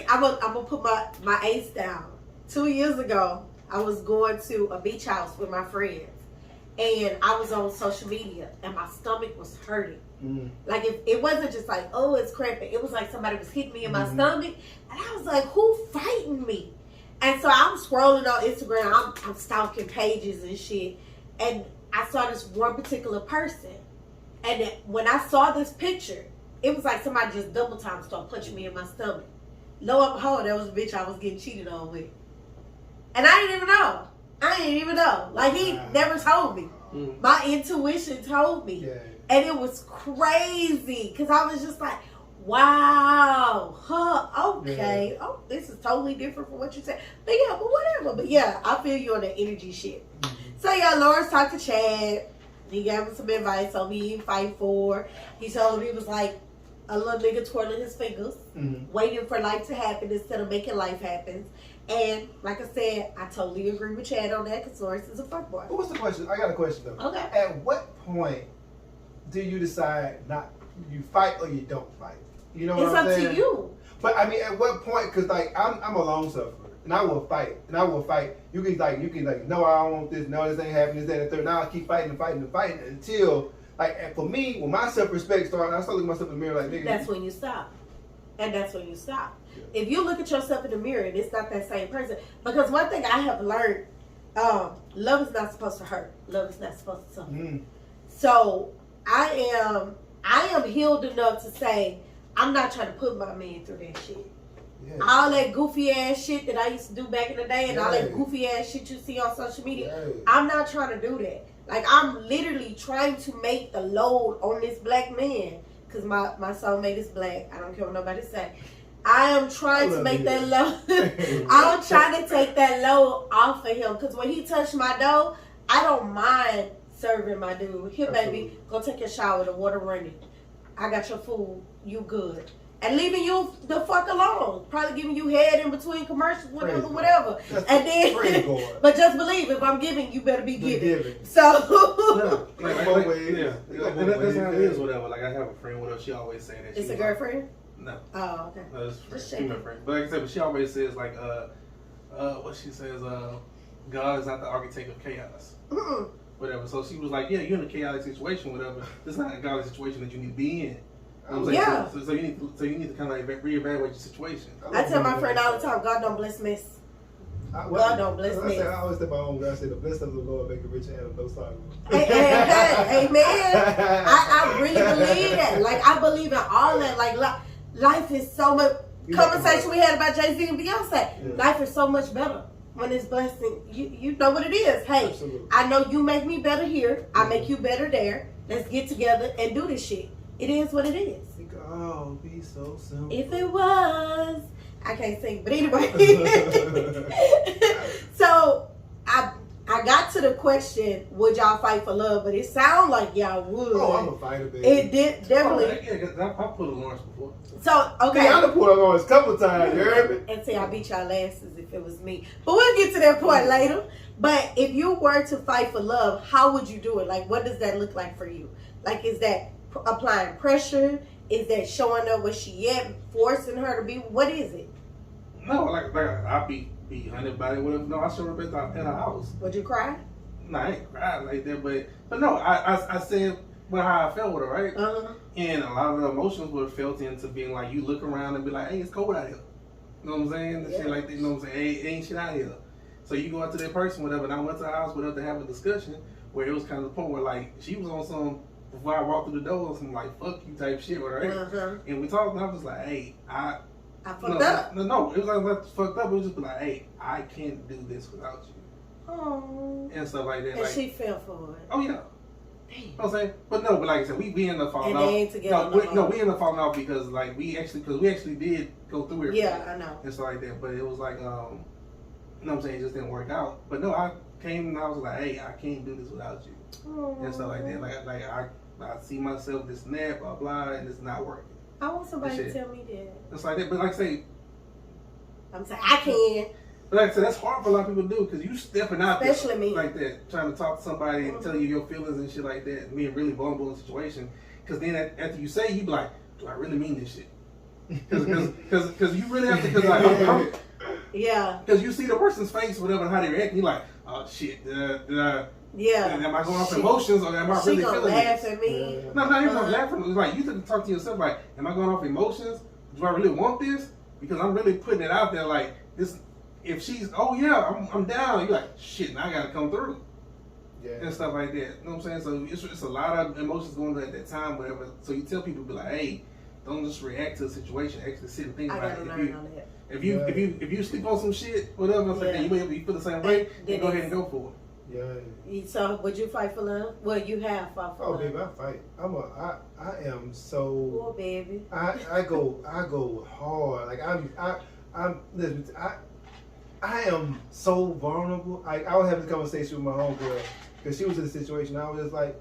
I'm gonna put my ace down. 2 years ago, I was going to a beach house with my friends, and I was on social media, and my stomach was hurting. Like it wasn't just like, oh, it's cramping. It was like somebody was hitting me in my stomach, and I was like, who fighting me? And so I'm scrolling on Instagram. I'm stalking pages and shit, and I saw this one particular person, and when I saw this picture, it was like somebody just double time started punching me in my stomach. Lo and behold, that was a bitch I was getting cheated on with, and I didn't even know. Like he never told me. My intuition told me. Yeah. And it was crazy because I was just like, wow, okay. Yeah. Oh, this is totally different from what you said. But yeah, but whatever. But yeah, I feel you on that energy shit. So yeah, Lawrence talked to Chad. He gave him some advice on me and fight for. He told him he was like a little nigga twirling his fingers, waiting for life to happen instead of making life happen. And like I said, I totally agree with Chad on that because Lawrence is a fuckboy. What's the question? I got a question though. Okay. At what point do you decide you fight or you don't fight? You know what I'm saying? It's up to you. But I mean, at what point? Because like I'm a lone sufferer, and I will fight. You can like, no, I don't want this. No, this ain't happening. This, that, and the third. Now I keep fighting until like, and for me, when my self-respect started, I start looking at myself in the mirror like, nigga. That's when you stop. And that's when you stop. Yeah. If you look at yourself in the mirror and it's not that same person, because one thing I have learned, love is not supposed to hurt. Love is not supposed to suffer. So I am healed enough to say I'm not trying to put my man through that shit. Yeah. All that goofy ass shit that I used to do back in the day and all that goofy ass shit you see on social media, I'm not trying to do that. Like, I'm literally trying to make the load on this black man, because my soulmate is black. I don't care what nobody say. I am trying to make that load. I'm trying to take that load off of him, because when he touched my dough, I don't mind serving my dude. Here, baby, go take your shower. The water running. I got your food. You good. And leaving you the fuck alone. Probably giving you head in between commercials, whatever. And then, but just believe, if I'm giving, you better be giving. So, that's how it is, whatever. Like, I have a friend, whatever, she always say that. It's a girlfriend? No. Oh, okay. It's a female friend. But like I said, but she always says, like, what she says, God is not the architect of chaos. Whatever. So she was like, yeah, you're in a chaotic situation, whatever. This is not a godly situation that you need to be in. Yeah. So you need to kind of like reevaluate your situation. I tell my friend all the time, God don't bless mess. God don't bless mess. I always tell my own God, I say the blessings of the Lord make it rich and have no sorrow. Amen. I really believe that. Like, I believe in all that. Like, life is so much. Conversation we had about Jay-Z and Beyonce. Yeah. Life is so much better when it's blessing. You know what it is. Hey, absolutely. I know you make me better here. I make you better there. Let's get together and do this shit. It is what it is. It could all be so simple. If it was, I can't sing, but anyway. So I got to the question, would y'all fight for love? But it sounded like y'all would. Oh, I'm a fighter, baby. It did definitely. I pulled a Lawrence before. So okay, yeah, I done pulled a Lawrence a couple of times. You heard me? And say I beat y'all asses if it was me. But we'll get to that point later. But if you were to fight for love, how would you do it? Like, what does that look like for you? Like, is that applying pressure? Is that showing her where she at, forcing her to be? What is it? No, like I'll be hunted by it, whatever. No, I showed up at her house. Would you cry? No, I ain't cried like that, but no, I said how I felt with her, right? And a lot of the emotions were felt into being like, you look around and be like, hey, it's cold out here. You know what I'm saying? Yeah. Shit like that, you know what I'm saying? Hey, ain't shit out here. So you go out to that person, whatever, and I went to her house with her to have a discussion where it was kind of the point where, like, she was on some, before I walked through the door, some, like, fuck you type shit, right? And we talked, and I was like, hey, I fucked up. No, it was like not fucked up. It was just like, hey, I can't do this without you. Oh. And stuff like that. And like, she fell for it. Oh, yeah. Damn. You know what I'm saying? But no, but like I said, we ended up falling off. And they ain't together no, we ended up falling off because like we actually did go through it. Yeah, I know. And stuff like that. But it was like, you know what I'm saying, it just didn't work out. But no, I came and I was like, hey, I can't do this without you. Oh. And stuff like that. Like I see myself this and that, blah blah, and it's not working. I want somebody to tell me that. It's like that, but like I say, I'm saying I can. But like I said, that's hard for a lot of people to do because you stepping out Especially there me. like that, trying to talk to somebody and tell you your feelings and shit like that, and being really vulnerable in a situation. Because then after you say, you be like, do I really mean this shit? Because you really have to, because like, yeah. Because you see the person's face, whatever, and how they react, and you're like, oh shit, did I am I going off emotions or am I really feeling laugh it? At me. No, not even laughing. It's like you have to talk to yourself like, am I going off emotions? Do I really want this? Because I'm really putting it out there like this. If she's, oh yeah, I'm down. You're like, shit, now I gotta come through. Yeah. And stuff like that. You know what I'm saying? So it's a lot of emotions going on at that time, whatever. So you tell people, be like, hey, don't just react to the situation. Actually sit and think about it. If you sleep on some shit, whatever, it's like that, you feel the same way, then go ahead and go for it. Yeah. So would you fight for love? Well, you have fought for love. Oh, baby, I fight. I am so. Poor baby. I go hard. Like I am so vulnerable. I was having a conversation with my homegirl because she was in a situation. I was just like,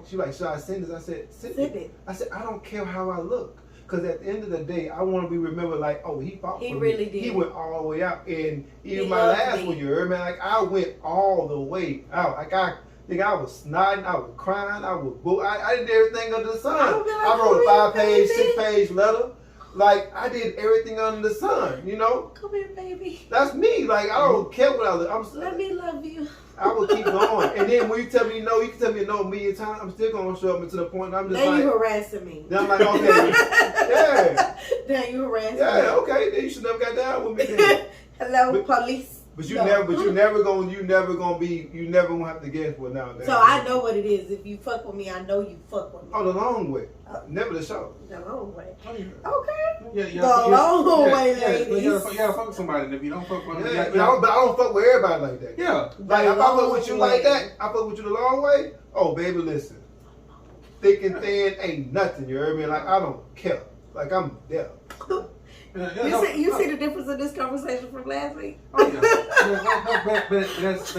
she like, should I send this? I said, send it. I said, I don't care how I look. Because at the end of the day, I want to be remembered like, oh, he fought for me. He really did. He went all the way out. And even my last one, you heard me? Like, I went all the way out. Like, I was snotting, I was crying, I did everything under the sun. I wrote a 5-page, 6-page letter. Like, I did everything under the sun, you know? Come here, baby. That's me. Like, I don't care what I look. Let me love you. I will keep going. And then when you tell me no, you can tell me no a million times. I'm still going to show up to the point. I'm just now you harassing me. Then I'm like, okay. Yeah. Now you harassing me. Yeah, okay. Then you should never got down with me then. Hello, police. But you never gonna have to guess what nowadays. So I know what it is. If you fuck with me, I know you fuck with me. Oh, the long way. Never the short. The long way. Okay. Yeah, the long way, ladies. You gotta fuck with somebody, and if you don't fuck with them, but I don't fuck with everybody like that. Yeah. Like if I fuck with you like that, I fuck with you the long way. Oh, baby, listen. Thick and thin ain't nothing. You heard me? Like I don't care. Like I'm there. You see the difference in this conversation from last week? Oh yeah, but that's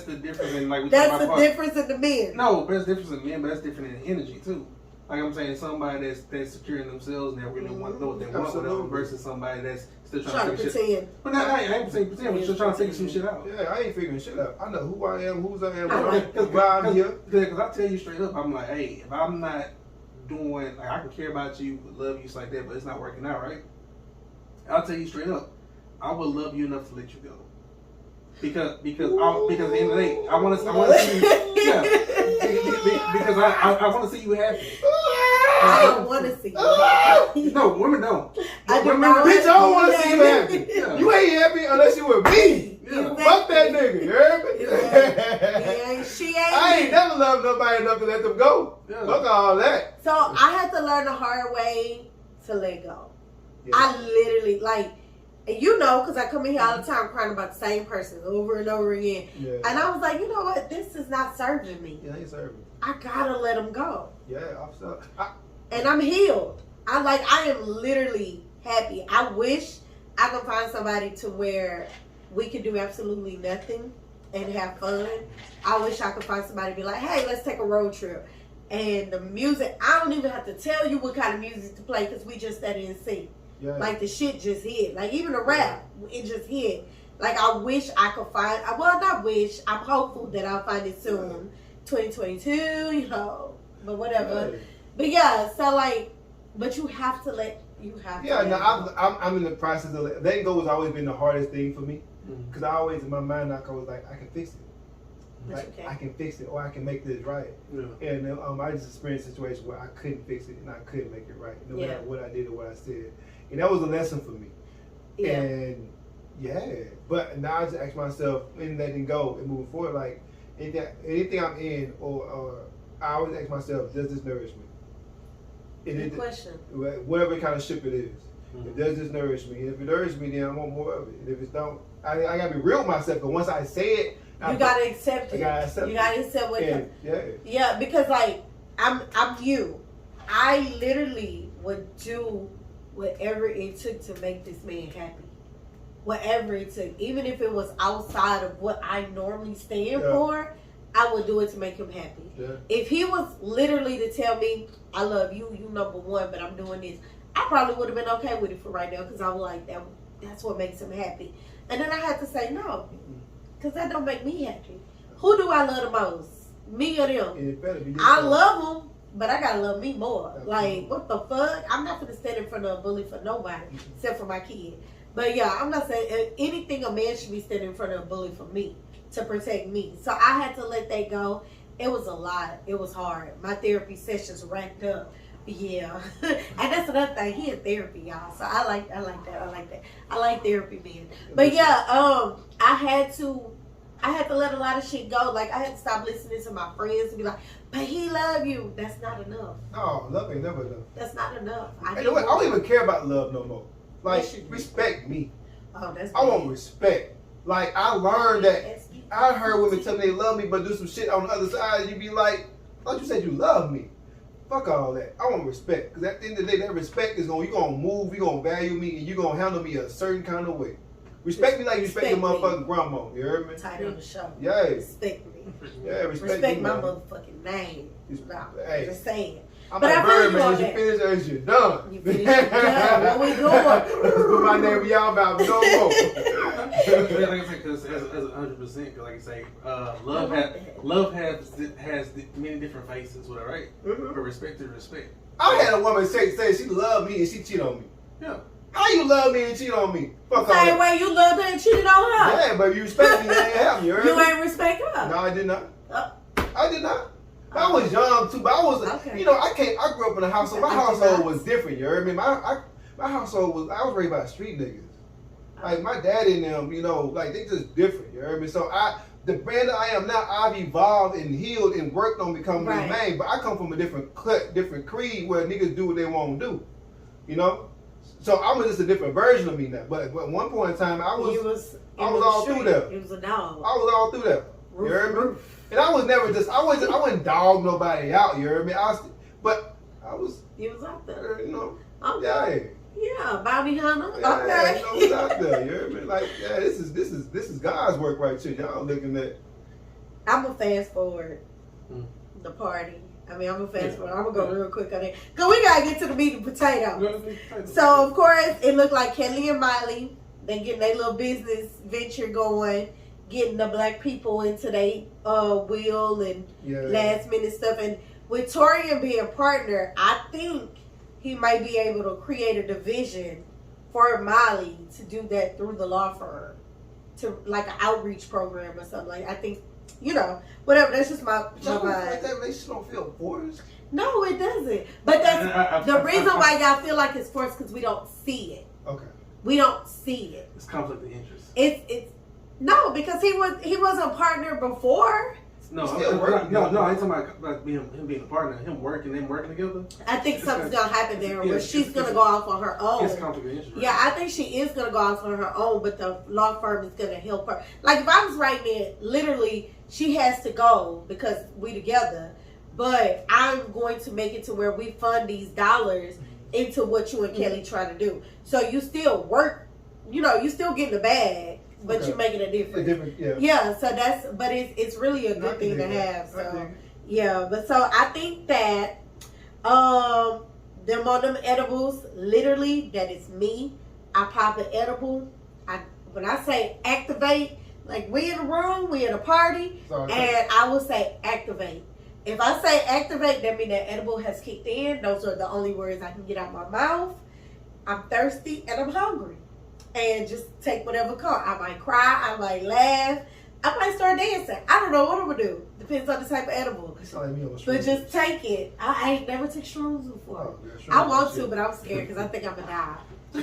the difference in like we that's the difference in the men. No, but that's difference in men, but that's different in energy too. Like I'm saying, somebody that's secure in themselves and they really want to know what they want, whatever, versus somebody that's still trying to figure shit. But I ain't saying pretend, but still trying to figure some shit out. Yeah, I ain't figuring shit out. I know who I am, whose I am, why I'm here. Because I tell you straight up, I'm like, hey, if I'm not doing, like I can care about you, love you, like that, but it's not working out, right? I'll tell you straight up, I would love you enough to let you go. Because at the end of the day, I want to see you, because I want to see you happy. I don't want to see you happy. No, women don't. Bitch, I don't want to see you happy. Yeah. You ain't happy unless you with me. Yeah. Fuck that nigga, you heard me? I ain't never loved nobody enough to let them go. Yeah. Fuck all that. So I had to learn the hard way to let go. Yeah. I literally, because I come in here all the time crying about the same person over and over again. Yeah. And I was like, you know what? This is not serving me. Yeah, ain't serving me. I gotta let him go. Yeah, and I'm healed. I am literally happy. I wish I could find somebody to where we could do absolutely nothing and have fun. I wish I could find somebody to be like, hey, let's take a road trip. And the music, I don't even have to tell you what kind of music to play because we just study and sing. Yeah. Like the shit just hit. Like even the rap, it just hit. Like I wish I could find, well not wish, I'm hopeful that I'll find it soon. 2022, but whatever. Yeah. But yeah, so but you have to let, I'm in the process of letting go has always been the hardest thing for me. Because I always, in my mind, I was like, I can fix it. Like, I can fix it, or I can make this right. Yeah. And I just experienced a situation where I couldn't fix it and I couldn't make it right, no matter what I did or what I said. And that was a lesson for me. Yeah. And but now I just ask myself, in letting go and moving forward, like anything I'm in, or I always ask myself, does this nourish me? Good question. Whatever kind of ship it is. Mm-hmm. Does this nourish me? And if it nourishes me, then I want more of it. And if it don't, I gotta be real with myself. But once I say it, you gotta accept it. You gotta accept what. Yeah, because I'm you. I literally would do whatever it took to make this man happy. Whatever it took, even if it was outside of what I normally stand for, I would do it to make him happy. Yeah. If he was literally to tell me, "I love you, you number one," but I'm doing this, I probably would have been okay with it for right now because I was like, that's what makes him happy. And then I had to say no, because that don't make me happy. Who do I love the most? Me or them? And it better be this I one. love them, but I gotta love me more. Absolutely. Like, what the fuck? I'm not gonna stand in front of a bully for nobody, except for my kid. But yeah, I'm not saying anything a man should be standing in front of a bully for me, to protect me. So I had to let that go. It was a lot. It was hard. My therapy sessions racked up. Yeah. And that's another thing. He in therapy, y'all. So I like that. I like therapy men. But yeah, I had to let a lot of shit go. Like, I had to stop listening to my friends and be like, but he love you. That's not enough. No, love ain't never enough. That's not enough. You know what? I don't even care about love no more. Like, Yes, you do. respect me. Oh, that's I want bad. respect. Like, I learned that. I heard women tell me they love me, but do some shit on the other side. You be like, I thought you said you love me. Fuck all that. I want respect. Because at the end of the day, that respect is going, you're going to move, you're going to value me, and you're going to handle me a certain kind of way. Respect me like you respect your Respect me. motherfucking grandma. You heard me? Title of the show. Yeah. Respect me. Yeah, respect Respect me, my man. motherfucking name. No, Hey. just saying. I'm But like, I feel Bird, you man, on is you that. finished or is you done? You finished, you done. What we doing? Let's put my name in y'all mouth no more. Yeah, like I said, because as 100%, because like I say, love has many different faces, whatever, right? Mhm. But respect is respect. I had a woman say she loved me and she cheated on me. Yeah. How you love me and cheat on me? Fuck all Same that. way you loved her and cheated on her. Yeah, but you respect me, that ain't happening. You heard You me? ain't respect her. No, I did not. Oh. I did not. I was young too, but I was, Okay. you know, I grew up in a household. My I did household not. was different. You heard me? My household was. I was raised by street niggas. Like my daddy and them, you know, like they just different. You heard me? So the brand that I am now, I've evolved and healed and worked on becoming Right. this man. But I come from a different cut, different creed where niggas do what they want to do. You know. So I'm just a different version of me now. But at one point in time, I was all through that. It was a dog. I was all through that. You Roof, heard me? roof. And I was never just, I wouldn't dog nobody out, you heard me? But I was, You was out there. you know, Okay. Yeah, Bobby Hunter. yeah, Okay. you know, I was out there, you heard me? Like, yeah, this is God's work right here. Y'all looking at. I'm gonna fast forward Mm. the party. I'm gonna fast forward. I'm gonna go real quick on it. Cause we gotta get to the meat and potatoes. So of course it looked like Kelly and Miley, they getting their little business venture going, getting the black people into their will and last minute stuff. And with Torian being a partner, I think he might be able to create a division for Miley to do that through the law firm, to like an outreach program or something. Like I think, you know, whatever. That's just my Like mind. that relationship don't feel forced. No, it doesn't. But that's the reason why y'all feel like it's forced, because we don't see it. Okay. We don't see it. It's conflict of interest. It's no, because he was a partner before. No, Still working. no. I'm talking about like him being a partner, them working together. I think something's gonna happen there where Yes, she's it's- gonna go off on her own. It's conflict of interest. Yeah, I think she is gonna go off on her own, but the law firm is gonna help her. Like if I was writing it, literally, she has to go because we together. But I'm going to make it to where we fund these dollars into what you and Kelly try to do. So you still work, you know, you still getting the bag, but Okay. you're making a difference. Yeah. Yeah, so but it's really a good thing to have. So yeah, but so I think that them on them edibles, literally, that is me. I pop an edible. When I say activate, like we in a room, we in a party, Sorry. and I will say activate. If I say activate, that means that edible has kicked in. Those are the only words I can get out my mouth. I'm thirsty and I'm hungry. And just take whatever comes. I might cry, I might laugh, I might start dancing. I don't know what I'm gonna do. Depends on the type of edible. It's like me on the But street. just take it. I ain't never took shrooms before. Oh, yeah, sure. I want to, but I'm scared because I think I'm gonna die.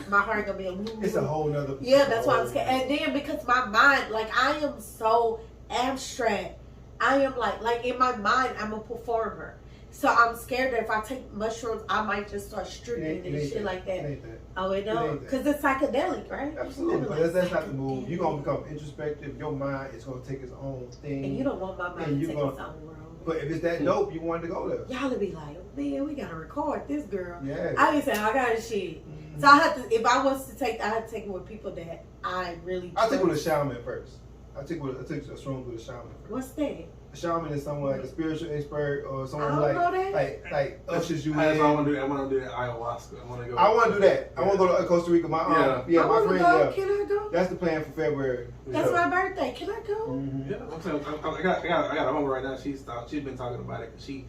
My heart gonna be a It's a whole nother. Yeah, that's why I'm scared. And then because my mind, like I am so abstract. I am like in my mind, I'm a performer. So I'm scared that if I take mushrooms, I might just start stripping and shit like that. It ain't that. Oh, it It don't? ain't that. Because it's psychedelic, right? Absolutely, They be but like, that's not the move. You're gonna become introspective. Your mind is gonna take its own thing. And you don't want my And mind you to take gonna- its own road. But if it's that dope, you wanted to go there. Y'all would be like, man, we gotta record this girl. Yeah. I be saying, I got shit. So I have to, if I was to take, I had to take it with people that I really I take it with a trust. shaman first. I took a shrooms with a shaman. What's that? A shaman is someone like a spiritual expert or someone I who don't know that. like ushers you in. That's what I want to do. I want to do that ayahuasca. I want to go. I want to do that. I want to go to Costa Rica. My I my wanna friend. go. Yeah, Can I go? that's the plan for February. That's my birthday. Can I go? Mm-hmm. Yeah, I'm saying, I got a homie right now. She's been talking about it. She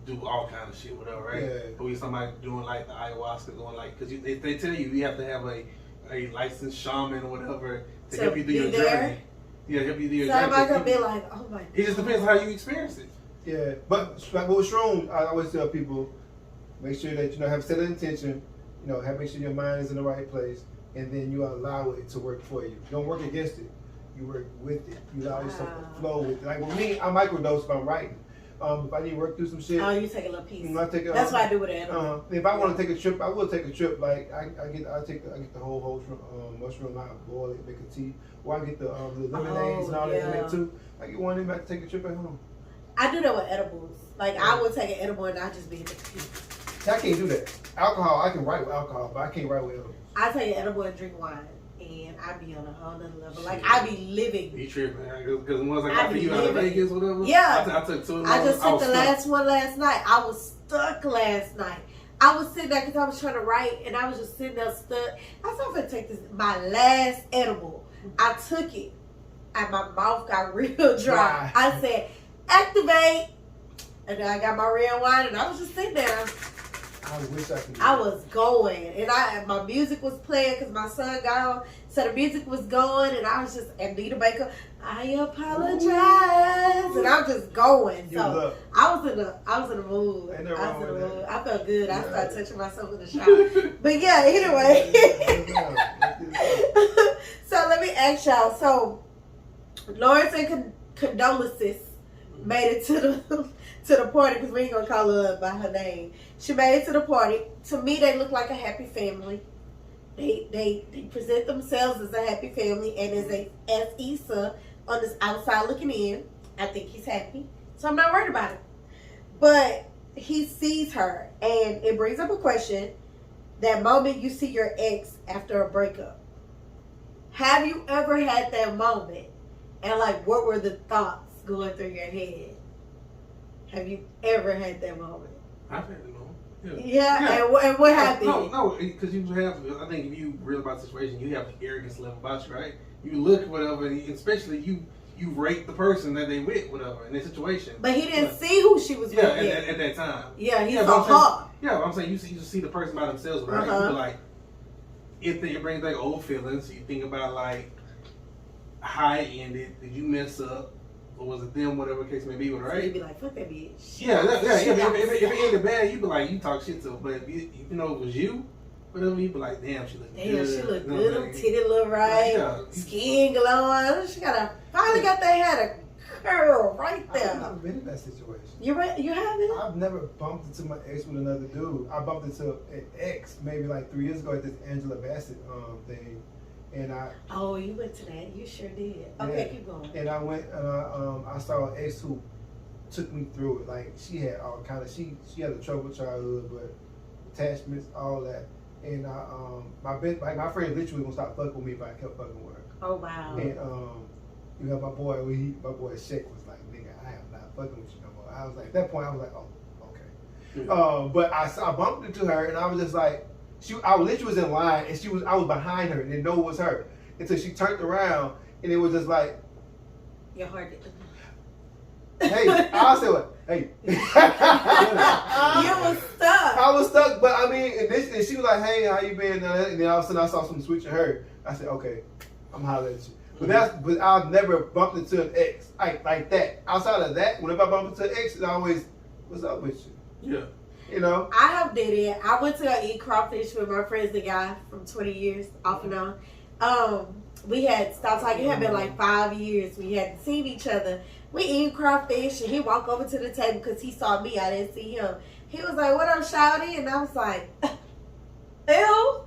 do all kind of shit, whatever, right? Yeah. But we somebody doing like the ayahuasca, going like, because they tell you have to have a licensed shaman or whatever to help you through your journey. Yeah, help you through your So journey. everybody gonna be like, oh my God. It just depends on how you experience it. Yeah, but like with shrooms, I always tell people, make sure that have set an intention. Make sure your mind is in the right place, and then you allow it to work for you. You don't work against it. You work with it. You allow yourself to flow with it. Like with me, I microdose if I'm writing. If I need to work through some shit, Oh, you take a little piece. I take That's what I do with it. if I want to take a trip, I will take a trip. Like I get the whole mushroom, I boil it, make a tea, or I get the lemonades and all that to make too. I get one of them. I take a trip at home. I do that with edibles. Like I would take an edible and I just be in the piece. I can't do that. Alcohol, I can write with alcohol, but I can't write with edibles. I take an edible and drink wine, and I be on a whole nother level. Like I be living. You tripping, man? Because once I got for you out of Vegas, whatever. Yeah. I took 2 of them. I just took the last one last night. I was stuck last night. I was sitting there because I was trying to write, and I was just sitting there stuck. I said, I'm going to take this, my last edible. I took it, and my mouth got real dry. I said, activate. And then I got my red wine, and I was just sitting there. I wish I could. I was going, and my music was playing because my son got on, so the music was going, and I was just, and Nita Baker, I apologize, and I'm just going. So I was in the mood. I felt good. I started touching myself in the shower. But yeah, anyway. So let me ask y'all. So Lawrence and condolences made it to the party, because we ain't gonna call her by her name. She made it to the party. To me, they look like a happy family. They present themselves as a happy family, and as Issa on this outside looking in, I think he's happy. So I'm not worried about it. But he sees her, and it brings up a question. That moment you see your ex after a breakup. Have you ever had that moment? And like, what were the thoughts going through your head? Have you ever had that moment? I've had the moment. Yeah. And what happened? No, because you have, I think if you real about the situation, you have the arrogance level about you, right? You look at whatever, and especially you rate the person that they with, whatever, in their situation. But he didn't see who she was with at that time. Yeah, he saw her. Yeah, I'm saying you see the person by themselves, right? You be like, it brings back old feelings. You think about like how it ended. Did you mess up? Or was it them, whatever the case may be, right? So you'd be like, fuck that bitch. Yeah. If it ended bad, you'd be like, you talk shit to her. But if you know it was you, whatever, you'd be like, damn, she look good. Damn, she look good. Them titty look right. Yeah. Skin glowing. She finally got that head a curl right there. I've never been in that situation. You haven't? I've never bumped into my ex with another dude. I bumped into an ex maybe like 3 years ago at this Angela Bassett thing. And you went to that. You sure did. Okay, keep going. And I went and I saw an ex who took me through it. Like she had all kind of she had a troubled childhood, but attachments, all that. And my friend literally gonna stop fucking with me if I kept fucking with her. Oh wow. And my boy Shaq was like, nigga, I am not fucking with you no more. I was like, at that point I was like, oh, okay. But I bumped into her and I was just like. I literally was in line and I was behind her and didn't know it was her until she turned around and it was just like, your heart. Hey, I said what? Hey. You was stuck. I was stuck, but I mean, and she was like, hey, how you been? And then all of a sudden I saw some switch in her. I said, okay, I'm hollering at you. But I've never bumped into an ex like that. Outside of that, whenever I bump into an ex, it's always, what's up with you? Yeah. You know? I have did it. I went to go eat crawfish with my friends, the guy from 20 years, off and on. We had stopped talking. It had been like 5 years. We hadn't seen each other. We eat crawfish, and he walked over to the table because he saw me. I didn't see him. He was like, what up, shawty? And I was like, ew.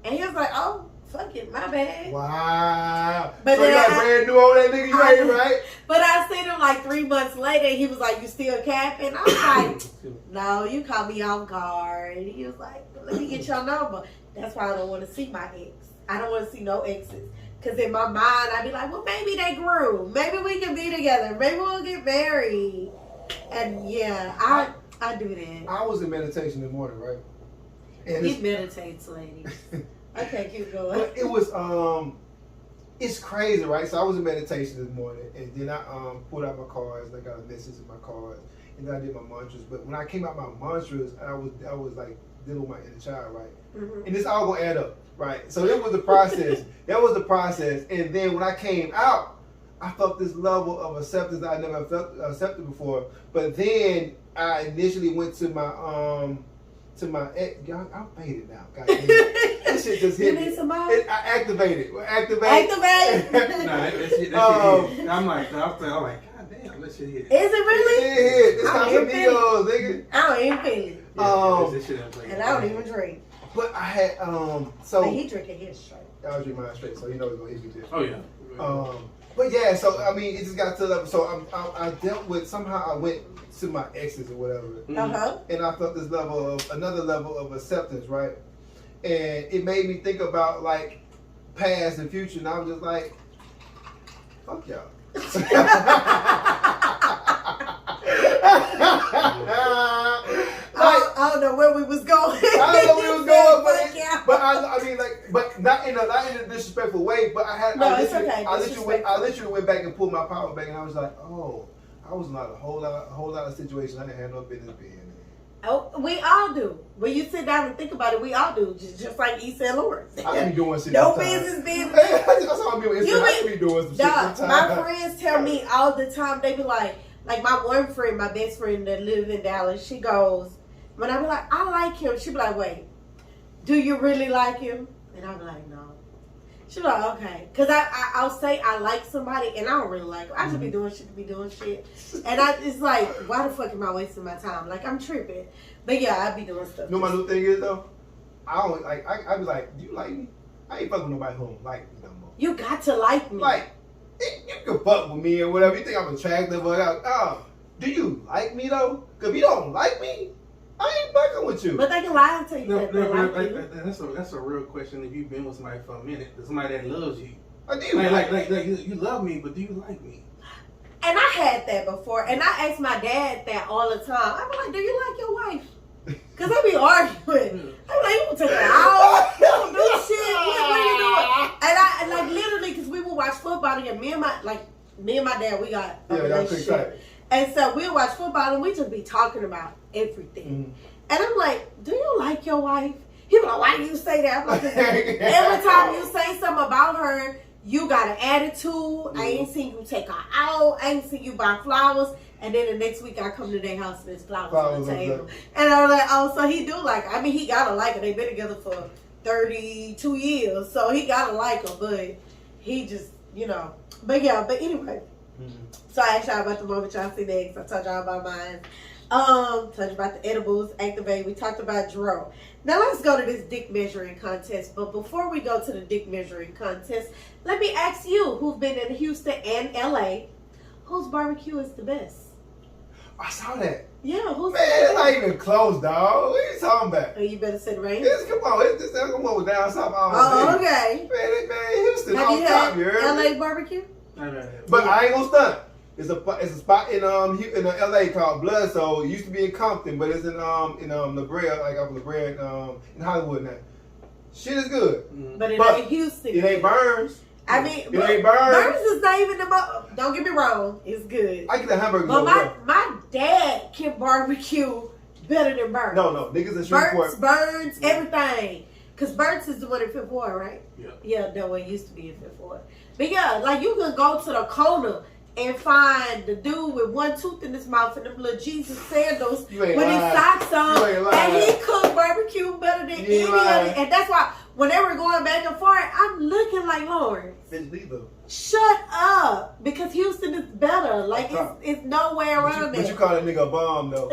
And he was like, oh, fuck it, my bad. Wow. But so you like brand new on that nigga, you ain't right? But I seen him like 3 months later, and he was like, you still capping? I was like, no, you caught me off guard. And he was like, let me get your number. That's why I don't want to see my ex. I don't want to see no exes. Because in my mind, I'd be like, well, maybe they grew. Maybe we can be together. Maybe we'll get married. And yeah, I do that. I was in meditation in the morning, right? And He meditates, ladies. Okay, keep going. But it was it's crazy, right? So I was in meditation this morning, and then I pulled out my cards. And I got a message in my cards, and then I did my mantras. But when I came out my mantras, I was like dealing with my inner child, right? Mm-hmm. And this all gonna add up, right? So that was the process. That was the process. And then when I came out, I felt this level of acceptance that I never felt accepted before. But then I initially went to my ex. Y'all, I'm faded now. God damn it. That shit just hit You me. need some more? I activated. Activate. Activate. Nah, that shit hit. I'm like, God damn, that shit hit. Is it really? It hit. It's I don't even feel Casamigos, nigga. I don't even feel it. That shit ain't playing. And I don't even drink. But I had But he drinking his straight. I was drinking mine straight, so you know it's gonna hit me there. Oh yeah. But yeah, so I mean, it just got to the level. So I dealt with, somehow I went to my exes or whatever, Uh-huh. and I felt this another level of acceptance, right? And it made me think about like past and future, and I was just like, fuck y'all. I don't know where we was going. I don't know where we was going, Fuck yeah. but I mean, like, but not in a disrespectful way. But I literally went back and pulled my power back, and I was like, oh, I was in a whole lot of situations I didn't have no business being in. Oh, we all do. When you sit down and think about it, we all do. Just like Issa and Lawrence. I be doing shit. No sometimes. business being. That's how I be on Instagram. I be doing some shit Dog, sometimes. my friends tell me all the time. They be like my one friend, my best friend that lives in Dallas. She goes, when I be like, I like him. She be like, wait, do you really like him? And I be like, no. She be like, okay, because I'll say I like somebody and I don't really like them. I just be doing shit to be doing shit, and it's like, why the fuck am I wasting my time? Like, I'm tripping. But yeah, I be doing stuff. You know what my new thing is though? I don't like. I be like, do you like me? I ain't fucking with nobody who don't like me no more. You got to like me. Like, you can fuck with me or whatever. You think I'm attractive or do you like me though? Cause if you don't like me, I ain't fucking with you. But they can lie to you. That they like you. That's a real question. If you've been with somebody for a minute, somebody that loves you, I do. like you love me, but do you like me? And I had that before, and I ask my dad that all the time. I be like, do you like your wife? Because I be arguing. I'm like, you gonna take it out? You don't do shit. What are you doing? And I like literally, because we would watch football together. Me and my dad, we got a relationship. And so we'll watch football and we just be talking about everything. Mm-hmm. And I'm like, do you like your wife? He be like, why do you say that? I'm like, every time you say something about her, you got an attitude. Mm-hmm. I ain't seen you take her out. I ain't seen you buy flowers. And then the next week I come to their house and there's flowers on the table. And I'm like, oh, so he do like her. I mean, he gotta like her. They've been together for 32 years. So he gotta like her. But he just, But yeah, but anyway. Mm-hmm. So I asked y'all about the moment y'all see next. I told y'all about mine. Told you about the edibles, activate. We talked about Dro. Now let's go to this dick measuring contest. But before we go to the dick measuring contest, let me ask you, who've been in Houston and LA, whose barbecue is the best? I saw that. Yeah, who's man, it's not even close, dog. What are you talking about? Oh, you better sit right. Come on, this one was down south. Oh, okay. Man, Houston, have all you time, had LA barbecue? But I ain't gonna stunt. It's a spot in LA called Blood Soul. It used to be in Compton, but it's in La Brea, like off La Brea in Hollywood now. Shit is good. Mm-hmm. But it ain't Houston. It ain't Burns. I mean, it ain't Burns. Burns is not even don't get me wrong, it's good. I get a hamburger. But my dad can barbecue better than Burns. No, niggas in Shreveport. Burns, everything. Cause Burns is the one in Fifth Ward, right? Yeah. Yeah, no, it used to be in Fifth Ward. But yeah, like you can go to the corner and find the dude with one tooth in his mouth and them little Jesus sandals with his socks on, and he cook barbecue better than any other. And that's why whenever going back and forth, I'm looking like Lawrence. Shut up, because Houston is better. Like it's no way around it. But you call that nigga a bomb though?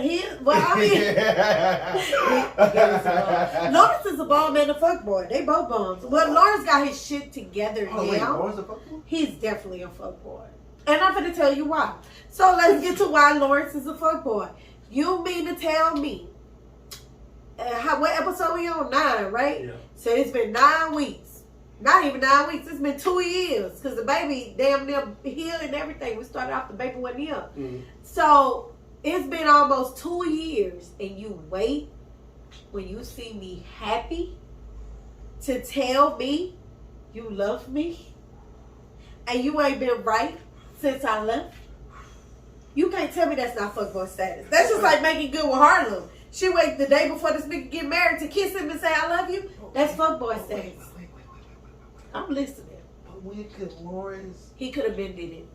Lawrence is a bomb and a fuckboy. They both bombs. But Lawrence got his shit together now. Wait, Lawrence a fuckboy? He's definitely a fuckboy. And I'm going to tell you why. So let's get to why Lawrence is a fuckboy. You mean to tell me, what episode we on? 9, right? Yeah. So it's been 9 weeks. Not even 9 weeks. It's been 2 years because the baby damn near here and everything. We started off, the baby wasn't here. Mm-hmm. So it's been almost 2 years, and you wait when you see me happy to tell me you love me, and you ain't been right since I left. You can't tell me that's not fuckboy status. That's just like making good with Harlem. She wait the day before this nigga get married to kiss him and say I love you. That's fuckboy status. I'm listening. But when could Lawrence? He could have been did it.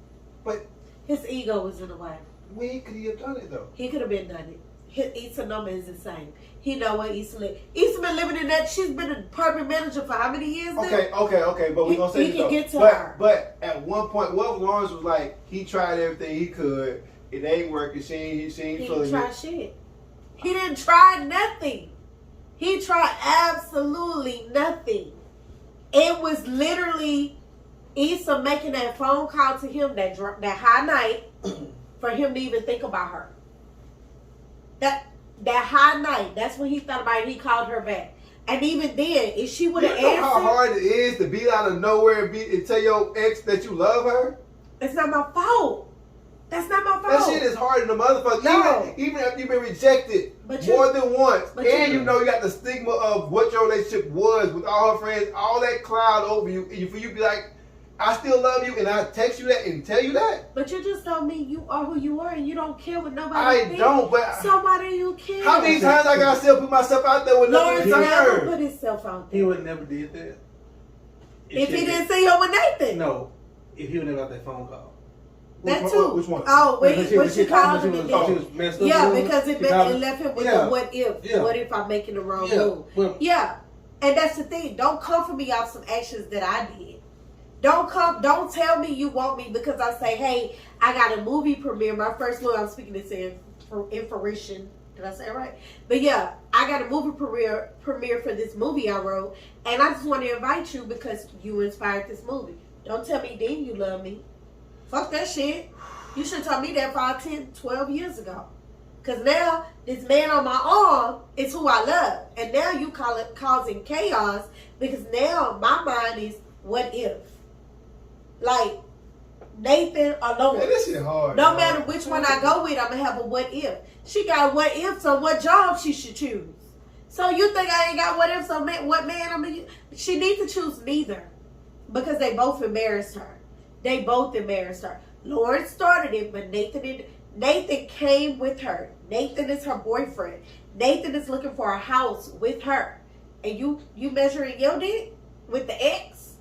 But his ego was in the way. when could he have done it though? He could have been done it. His Issa number is insane. He know what Issa live. Issa been living in that. She's been a department manager for how many years now? Okay. But we gonna say he this can though. get to her. But at one point, what if Lawrence was like, he tried everything he could, it ain't working. She ain't He feeling didn't it. try shit. He didn't try nothing. He tried absolutely nothing. It was literally Issa making that phone call to him that high night for him to even think about her. That high night, that's when he thought about it. He called her back. And even then, if she would have You know how answered, hard it is to be out of nowhere and tell your ex that you love her? it's not my fault. That's not my That fault. shit is harder than the motherfucker. No. Even after you've been rejected But more than once, but and you- you know you got the stigma of what your relationship was with all her friends, all that cloud over you, and for you to be like, I still love you, and I text you that and tell you that? But you just told me you are who you are and you don't care what nobody I thinks. don't, but So why do you care? how many times I gotta still put myself out there with Lawrence nothing in never return? put himself out He there. would never did that. If he didn't see her with Nathan. No, if he would never got that phone call. That too. Which one? Oh, when she called him. She and was then- messed up. Yeah, because it called him. left him with Yeah. the what if. Yeah. What if I'm making the wrong Yeah. move? Well, Yeah. And that's the thing. Don't come for me off some actions that I did. Don't tell me you want me because I say, hey, I got a movie premiere. My first movie, I'm speaking this in fruition. Did I say it right? But yeah, I got a movie premiere for this movie I wrote. And I just want to invite you because you inspired this movie. Don't tell me then you love me. Fuck that shit. You should have told me that 5, 10, 12 years ago. Because now, this man on my arm is who I love. And now you call it causing chaos because now my mind is, what if? Like, Nathan or Lawrence. Man, this shit hard. No matter which one I go with, I'm going to have a what if. She got what ifs on what job she should choose. So you think I ain't got what ifs on what man I'm going to use? She needs to choose neither. Because they both embarrassed her. They both embarrassed her. Lawrence started it, but Nathan came with her. Nathan is her boyfriend. Nathan is looking for a house with her. And you measuring your dick with the ex?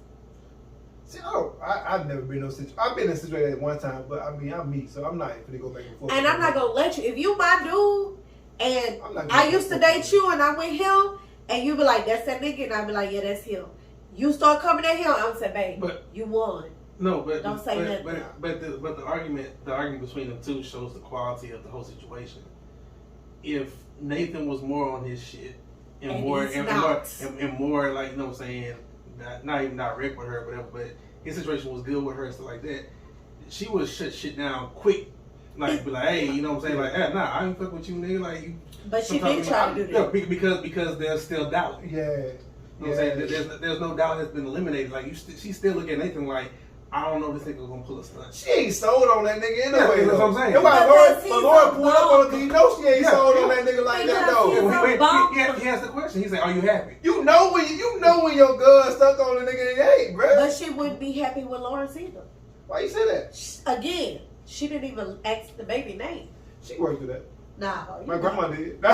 See, I've never been in those situations. I've been in a situation at one time, but I mean, I'm me, so I'm not going to go back and forth. And I'm not going to let you. If you my dude, and I'm not gonna I go used to back and date you and I'm with him, and you be like, that's that nigga, and I be like, yeah, that's him. You start coming at him, I'm saying, babe, But- you won. No, but Don't say nothing. But the argument between them two shows the quality of the whole situation. If Nathan was more on his shit and more like, you know what I'm saying, not even direct with her, whatever, but his situation was good with her and stuff like that, she would shut shit down quick. Like be like, hey, you know what I'm saying, like, hey, nah, I ain't fuck with you, nigga. Like, you. But she did try to do that. Yeah, because there's still doubt. Yeah. You know what I'm saying? There's no doubt that's been eliminated. Like she still look at Nathan like, I don't know if this nigga gonna pull a stunt. She ain't sold on that nigga anyway. Yeah, that's what I'm saying. That's why Because Lord he's pulled up on her because you know she ain't Yeah, sold on yeah. that nigga like that Because though. he's a He asked the question. He said, "Are you happy?" You know when your gun stuck on the nigga, it ain't, bro. But she wouldn't be happy with Lawrence either. Why you say that? Again, she didn't even ask the baby name. She worked through that. Nah. My grandma did. We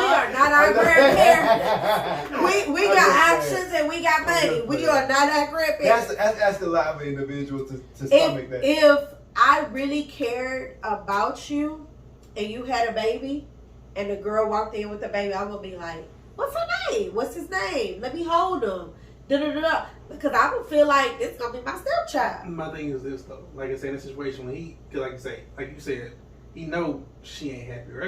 are not our grandparents. We got options and we got money. We are not our grandparents. That's a lot of an individual to stomach that. If I really cared about you and you had a baby and the girl walked in with the baby, I would be like, what's her name? What's his name? Let me hold him. Da-da-da-da. Because I would feel like this going to be my stepchild. My thing is this though. Like I said, in this situation when like you said, he know she ain't happy, right?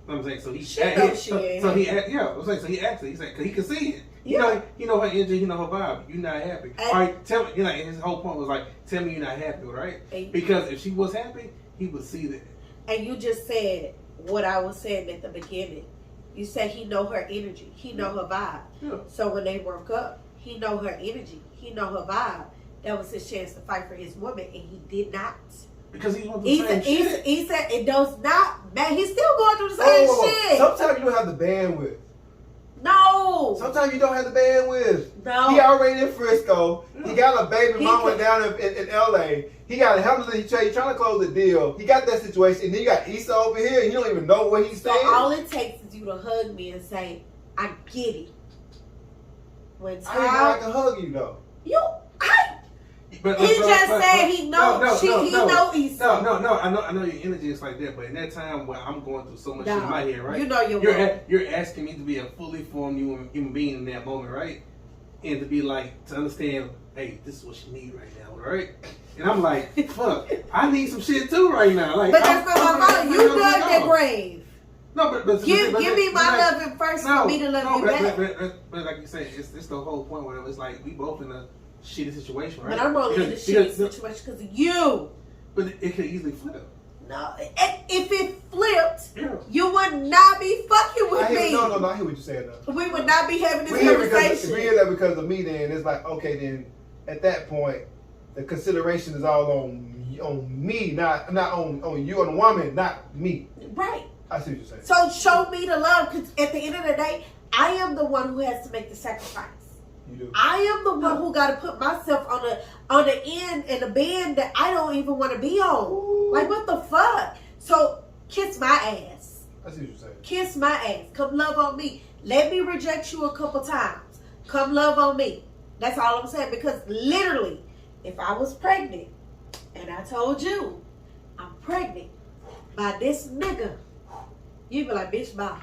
You know what I'm saying? So he She knows she ain't so he happy. so he asked her. He said, cause he can see it. Yeah. You know her energy, you know her vibe. You're not happy. And- All right, tell me. His whole point was like, tell me you're not happy, right? And- Because if she was happy, he would see that. And you just said what I was saying at the beginning. You said he know her energy. He know her vibe. Yeah. So when they broke up, He know her energy. He know her vibe. That was his chance to fight for his woman, and he did not. Because he went through the same shit. He said it does not matter. He's still going through the same shit. Sometimes you don't have the bandwidth. No. Sometimes you don't have the bandwidth. No. He already in Frisco. He got a baby mama down in LA. He got to handle it. He's trying to close the deal. He got that situation. And then you got Issa over here, and you don't even know what he's saying. So all it takes is you to hug me and say, I get it. When I didn't know I can hug you, though. He just said he knows. He knows Issa. No. I know your energy is like that, but in that time where I'm going through so much shit in my head, right? You know you're asking me to be a fully formed human being in that moment, right? And to be like, to understand, hey, this is what she needs right now, right? And I'm like, fuck, I need some shit too right now. Like, but that's not my fault. You dug that grave. No, but give me my loving first for me to love you back. But like you said, it's the whole point where it's like we both in a shitty situation, right? But I'm only in a shitty situation because of you. But it could easily flip. No, if it flipped, you would not be fucking with me. No, I hear what you're saying though. We would not be having this conversation. We hear that because of me. Then it's like, okay, then at that point, the consideration is all on me, not on you, on the woman, not me. Right. I see what you're saying. So show me the love, because at the end of the day, I am the one who has to make the sacrifice. You do. I am the one who got to put myself on the end and the bend that I don't even want to be on. Ooh. Like, what the fuck? So kiss my ass. I see what you're saying. Kiss my ass. Come love on me. Let me reject you a couple times. Come love on me. That's all I'm saying. Because literally, if I was pregnant and I told you I'm pregnant by this nigga, you'd be like, bitch, bye.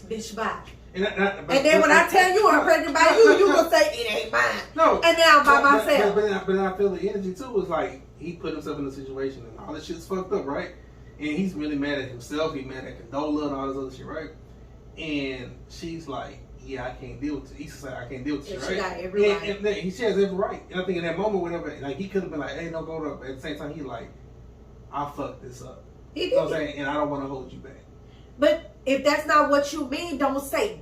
Bitch, bye. And then when I tell you I'm pregnant by you gonna say it ain't mine. No. And then I'm by myself. But I feel the energy too is like he put himself in a situation and all this shit's fucked up, right? And he's really mad at himself. He's mad at Condola and all this other shit, right? And she's like, yeah, I can't deal with it. Issa said, I can't deal with it, right? She got every right. And she has every right. And I think in that moment, whenever, like, he could have been like, hey, no, go up. At the same time, he like, I fucked this up. He did. You know what I'm saying? And I don't want to hold you back. But if that's not what you mean, don't say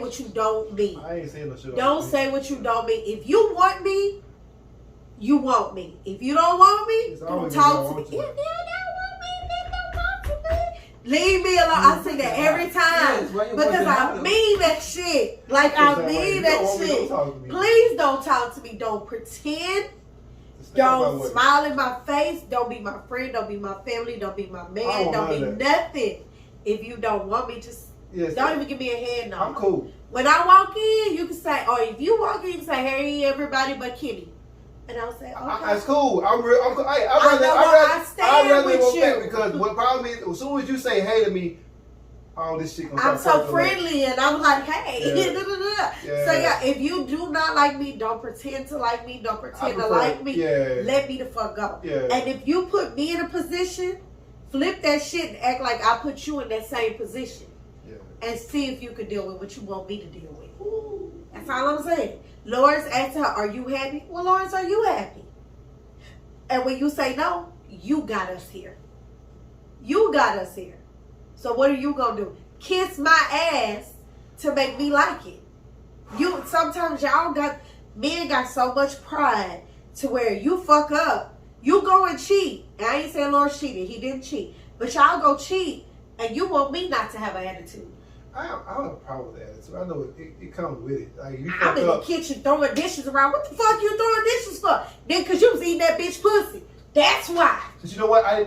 what you don't mean. I ain't saying no shit. Don't say what you don't mean. If you want me, you want me. If you don't want me, don't talk to me. If you don't want me, then don't talk to me. Leave me alone. I say that every time. Because I mean that shit. Like, I mean that shit. Please don't talk to me. Don't pretend. Don't smile in my face. Don't be my friend. Don't be my family. Don't be my man. Don't be nothing. If you don't want me, just don't even give me a head nod. I'm cool. When I walk in, you can say, or if you walk in, you can say, hey, everybody but Kenny. And I'll say, okay. That's cool. I'd rather with you. Because what problem is, as soon as you say hey to me, all this shit gonna I'm so friendly, and I'm like, hey. Yeah. So yeah, if you do not like me, don't pretend to like me. Don't pretend to like me. Yeah. Let me the fuck go. Yeah. And if you put me in a position, flip that shit and act like I put you in that same position. Yeah. And see if you can deal with what you want me to deal with. Ooh. That's all I'm saying. Lawrence asked her, are you happy? Well, Lawrence, are you happy? And when you say no, you got us here. You got us here. So what are you going to do? Kiss my ass to make me like it. Sometimes men got so much pride to where you fuck up. You go and cheat. And I ain't saying Lawrence cheated. He didn't cheat. But y'all go cheat and you want me not to have an attitude. I don't have a problem with attitude. I know it comes with it. Like, you I'm in the kitchen throwing dishes around. What the fuck you throwing dishes for? Then because you was eating that bitch pussy. That's why. But you know what? I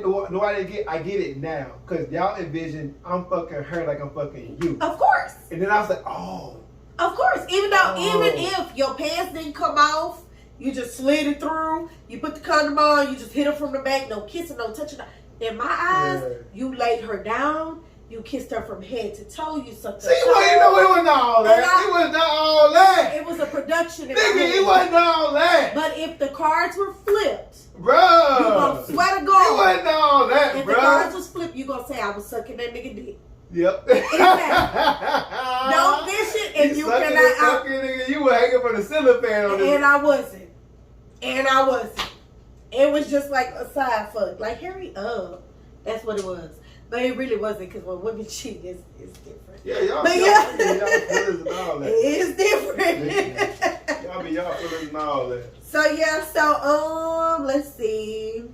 get it now. Because y'all envision I'm fucking her like I'm fucking you. Of course. And then I was like, oh. Of course. Even if your pants didn't come off, you just slid it through, you put the condom on, you just hit her from the back, no kissing, no touching. In my eyes, you laid her down. You kissed her from head to toe. You sucked her. See, it wasn't all that. It wasn't all that. It was a production. Nigga, it wasn't all that. But if the cards were flipped, bruh, you gonna swear to God. It wasn't all that, if bruh. the cards was flipped, you gonna say I was sucking that nigga dick. Yep. Exactly. Don't dish it, and you cannot. Nigga, you were hanging from the ceiling fan on this. And I wasn't. It was just like a side fuck. Like, hurry up. That's what it was. But it really wasn't, because when women cheat, it's different. Yeah, y'all, But y'all feelings and all that. It is different. Y'all be y'all feelings and all that. So yeah, let's see.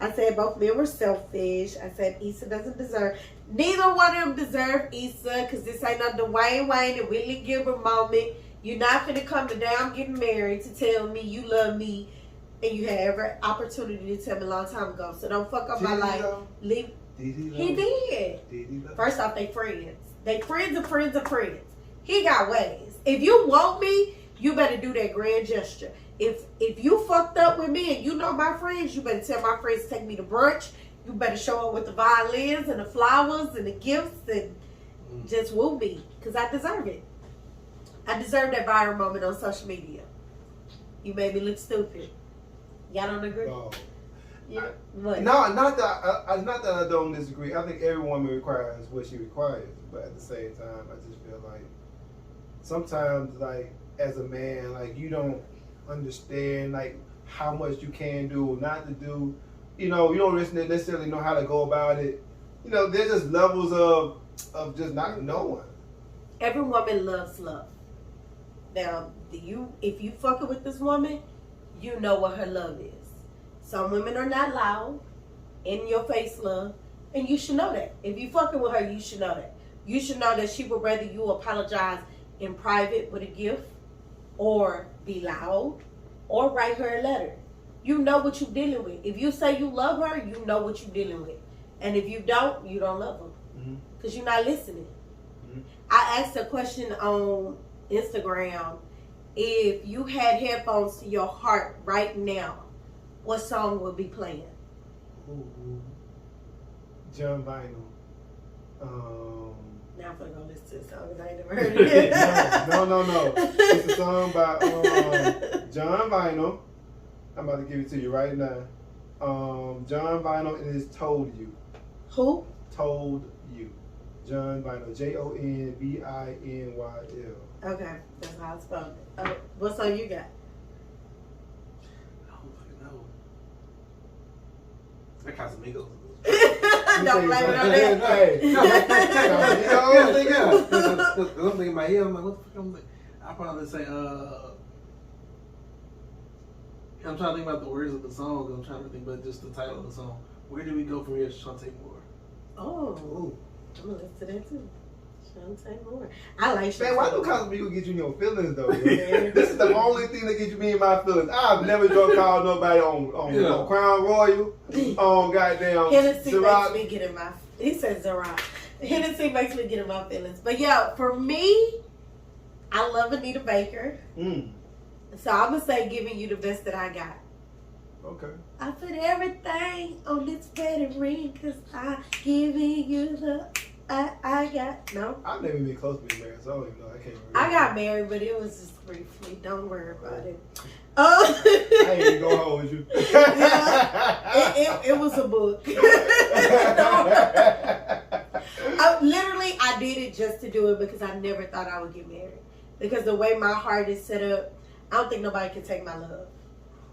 I said both men were selfish. I said Issa doesn't deserve. Neither one of them deserve Issa, because this ain't no Dwayne Wayne and Whitley Gilbert moment. You're not gonna come the day I'm getting married to tell me you love me, and you had every opportunity to tell me a long time ago. So don't fuck up my life. Leave. He did. First off, they friends. They friends of friends of friends. He got ways. If you want me, you better do that grand gesture. If you fucked up with me and you know my friends, you better tell my friends to take me to brunch. You better show up with the violins and the flowers and the gifts and just woo me, because I deserve it. I deserve that viral moment on social media. You made me look stupid. Y'all don't agree? No. Yeah. What? No, not that I don't disagree. I think every woman requires what she requires, but at the same time, I just feel like sometimes, like as a man, like you don't understand like how much you can do or not to do. You know, you don't necessarily know how to go about it. You know, there's just levels of just not knowing. Every woman loves love. Now, if you fucking with this woman, you know what her love is. Some women are not loud, in your face love, and you should know that. If you fucking with her, you should know that. You should know that she would rather you apologize in private with a gift, or be loud, or write her a letter. You know what you're dealing with. If you say you love her, you know what you're dealing with. And if you don't, you don't love her. Because you're not listening. I asked a question on Instagram. If you had headphones to your heart right now, what song would be playing? John Vinyl. Now I'm gonna go listen to the song because I ain't never heard it. No. It's a song by John Vinyl. I'm about to give it to you right now. John Vinyl, and it's Told You. Who? Told You. John Vinyl. JONVINYL. Okay, that's how I spelled it. What song you got? I don't fucking know. That Casamigos. Don't blame it on that. I'm thinking in my head, I'm like, what the fuck? I'm like, I'll probably say, I'm trying to think about the words of the song. I'm trying to think about just the title of the song. Where do we go from here? Shantae Moore. Oh, I'm gonna listen to that too. Shantae Moore. I like Shantae. Man, why do Casamigos get you in your feelings though? This is the only thing that gets you in my feelings. I've never drunk called nobody on Crown Royal, on goddamn Hennessy Ciroc. makes me get in my. He says Ciroc. Hennessy makes me get in my feelings. But yeah, for me, I love Anita Baker. So I'm gonna say giving you the best that I got. Okay. I put everything on this wedding ring because I giving you the I got no. I've never been close to being married, so I don't even know. I can't remember. I got married, but it was just briefly. Don't worry about it. I ain't even gonna hold with you. Yeah, it was a book. I did it just to do it because I never thought I would get married. Because the way my heart is set up, I don't think nobody can take my love.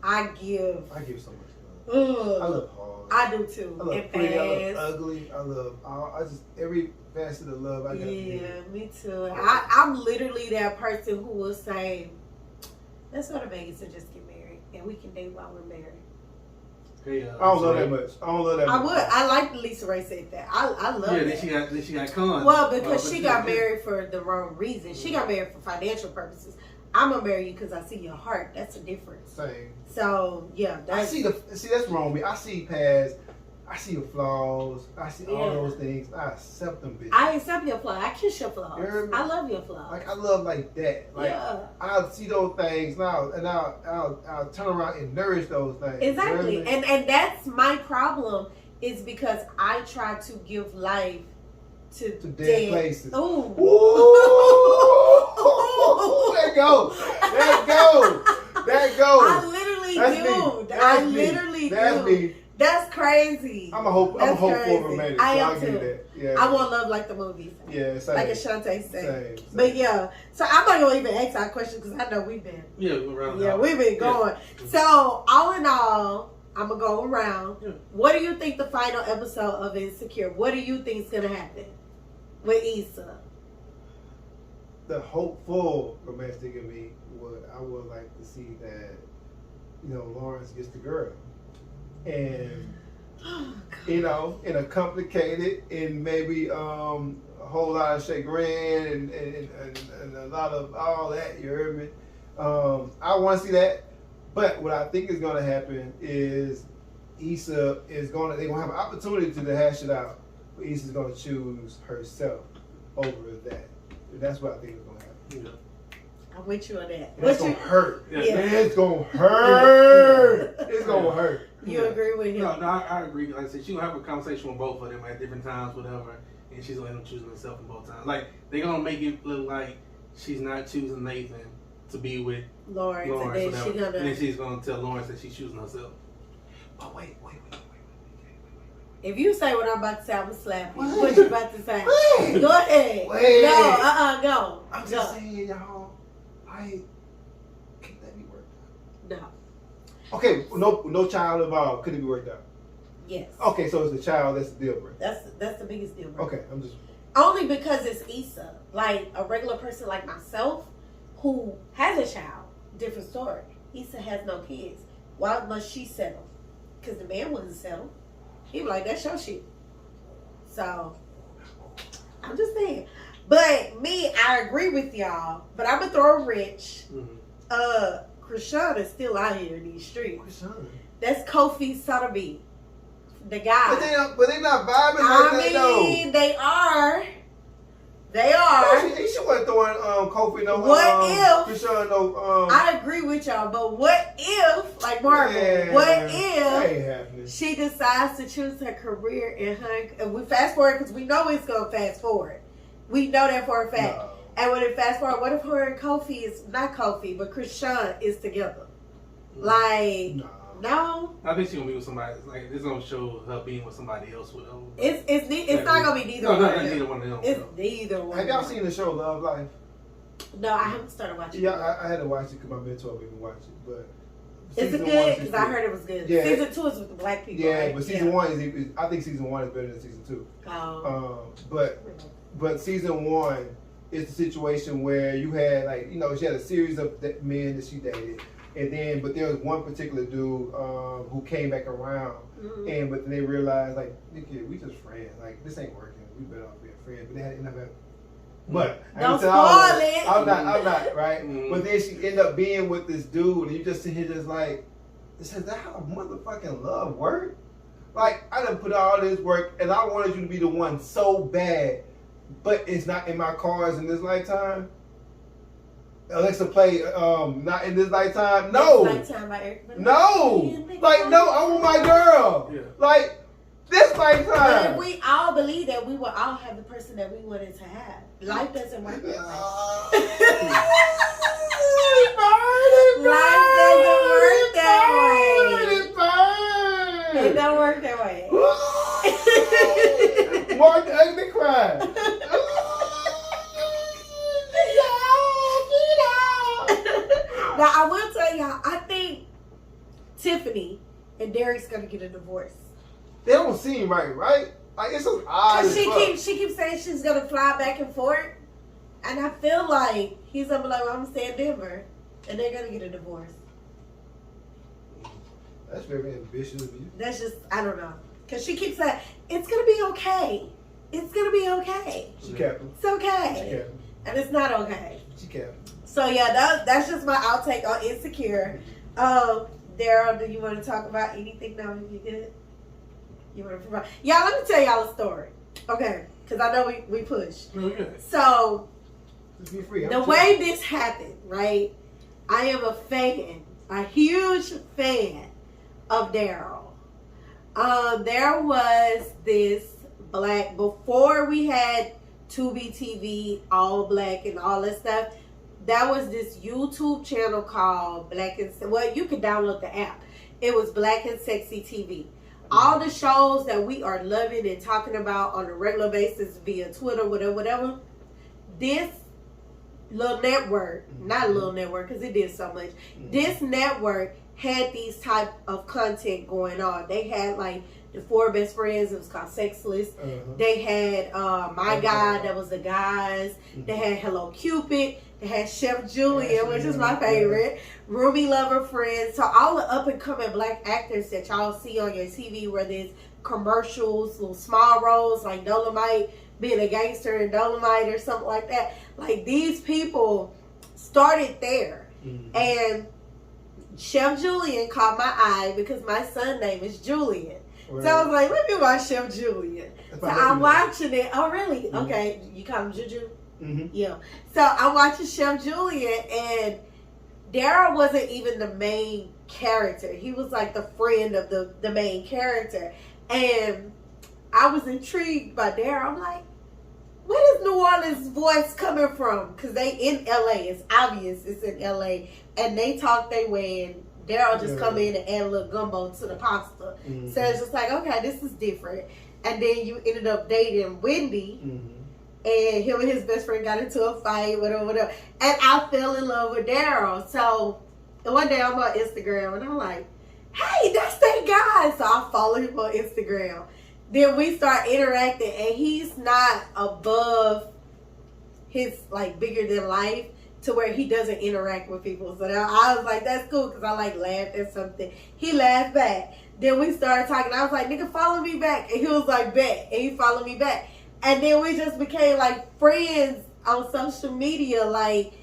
I give so much love. I love hard. I do too. I love pretty. I love ugly. I love. I just every facet of love I got. Yeah, me too. I'm literally that person who will say, "Let's go to Vegas and just get married, and we can date while we're married." Hey, I don't love that much. I would. I like Lisa Ray said that. I love that. Then she got conned. Well, because she got married for the wrong reason. She got married for financial purposes. I'm gonna marry you because I see your heart. That's a difference. Same. So yeah, that's wrong with me. I see your flaws. I see all those things. I accept them, bitch. I accept your flaws. I kiss your flaws. I love your flaws. Like I love like that. Like I'll see those things now, and I'll turn around and nourish those things. Exactly, you know what I mean? and that's my problem is because I try to give life to dead places. Ooh. There go. I literally do. That's me. That's crazy. I'm a hopeful romantic. I am too. That. Yeah. I want love like the movies. Yeah, same. Like a Shantae said. Same. But yeah, so I'm not gonna even ask that question because I know we've been. We've been going. So all in all, I'm gonna go around. Yeah. What do you think the final episode of Insecure? What do you think is gonna happen with Issa? The hopeful romantic in me I would like to see that, Lawrence gets the girl, and in a complicated and maybe a whole lot of chagrin and a lot of all that. You heard me? I want to see that, but what I think is going to happen is Issa they're going to have an opportunity to hash it out, but Issa's going to choose herself over that. That's what I think is going to happen. Yeah. I'm with you on that. It's going to hurt. Yeah. It's going to hurt. It's going to hurt. You agree with him? No, I agree. Like I said, she'll have a conversation with both of them at different times, whatever, and she's gonna end up choosing herself in both times. Like they're gonna make it look like she's not choosing Nathan to be with Lawrence Lawrence, and then she's gonna tell Lawrence that she's choosing herself. But wait. If you say what I'm about to say, I'm gonna slap you. What you about to say? Wait. Go ahead. Wait. No, go. I'm just saying, y'all. Can that be worked out? No. Okay, no child involved. Could it be worked out? Yes. Okay, so it's the child that's the deal breaker. That's the biggest deal breaker. Okay, I'm just. Only because it's Issa. Like a regular person like myself who has a child, different story. Issa has no kids. Why must she settle? Because the man wouldn't settle. He be like, that's your shit. So, I'm just saying. But me, I agree with y'all. But I'm going to throw a wrench. Mm-hmm. Krishan is still out here in these streets. Krishan. That's Kofi Sotheby. The guy. But they not vibing like that, though. They are. They are. She wasn't throwing Kofi no. What if? Krishan no. I agree with y'all, but what if, like Marvel? Man, what that if ain't happening. she decides to choose her career and we fast forward because we know it's gonna fast forward. We know that for a fact. No. And when it fast forward, what if her and Kofi is not Kofi, but Krishan is together? Like, no. I think she's gonna be with somebody. Like it's gonna show her being with somebody else. With them. It's not gonna be neither No, one. not neither one of them. It's neither one. Have y'all seen the show Love Life? No, I haven't started watching. Yeah, I had to watch it because my mentor made me watch it. But is it good? Because I heard it was good. Yeah. Season 2 is with the black people. Yeah, right? but season 1 is. I think season 1 is better than season 2. But season 1 is the situation where you had she had a series of men that she dated, but there was one particular dude who came back around, but then they realized Nikki, we just friends. Like this ain't working. We better off being friends. But they had to end up. But don't spoil it. I'm not right. Mm-hmm. But then she ended up being with this dude, and you just sit here just like, is that how motherfucking love work? Like I done put all this work, and I wanted you to be the one so bad, but it's not in my cards in this lifetime. Alexa play not in this lifetime. No. Lifetime by Eric. No. Like no, I want my girl. Yeah. Like this But lifetime. if we all believe that, we will all have the person that we wanted to have. Life doesn't work that way. Life doesn't work that way. It don't work that way. Mark ugly cry. Now I will tell y'all, I think Tiffany and Derek's gonna get a divorce. They don't seem right? Like it's so odd. Cause she keeps saying she's gonna fly back and forth, and I feel like he's gonna be like, well, I'm gonna stay in Denver, and they're gonna get a divorce. That's very ambitious of you. That's just, I don't know, cause she keeps saying it's gonna be okay. It's gonna be okay. She capping. It's okay, She capping. and it's not okay. She capping. So yeah, that's just my outtake on Insecure. Daryl, do you want to talk about anything now? You good? You want to provide? Y'all, let me tell y'all a story, okay? Because I know we push. Okay. So Just be free. the way this happened, right? I am a fan, a huge fan of Daryl. There was this black, before we had Tubi TV, all black and all that stuff. That was this YouTube channel called Black and well, you could download the app. It was Black and Sexy TV. All the shows that we are loving and talking about on a regular basis via Twitter, whatever. This little network, not a little network because it did so much. This network had these type of content going on. They had like the 4 best friends. It was called Sexless. They had My God, that was the guys. They had Hello Cupid. They had Chef Julian, which is my favorite. Ruby Lover Friends. So all the up and coming black actors that y'all see on your TV, whether it's commercials, little small roles like Dolomite, being a gangster in Dolomite or something like that. Like these people started there. And Chef Julian caught my eye because my son's name is Julian. Right. So I was like, let me watch Chef Julian. So I'm watching it. Oh, really? Okay. You call him Juju? Yeah. So I'm watching Chef Julian, and Daryl wasn't even the main character. He was like the friend of the main character. And I was intrigued by Daryl. I'm like, where is New Orleans voice coming from? Because they in LA. It's obvious it's in LA. And they talk their way, and Daryl just come in and add a little gumbo to the pasta. So it's just like, okay, this is different. And then you ended up dating Wendy. And him and his best friend got into a fight, whatever. And I fell in love with Daryl. So one day I'm on Instagram, and I'm like, hey, that's that guy. So I follow him on Instagram. Then we start interacting, and he's not above his, like, bigger than life to where he doesn't interact with people. So I was like, that's cool, because I, like, laughed at something. He laughed back. Then we started talking. I was like, nigga, follow me back. And he was like, bet. And he followed me back. And then we just became, like, friends on social media. Like,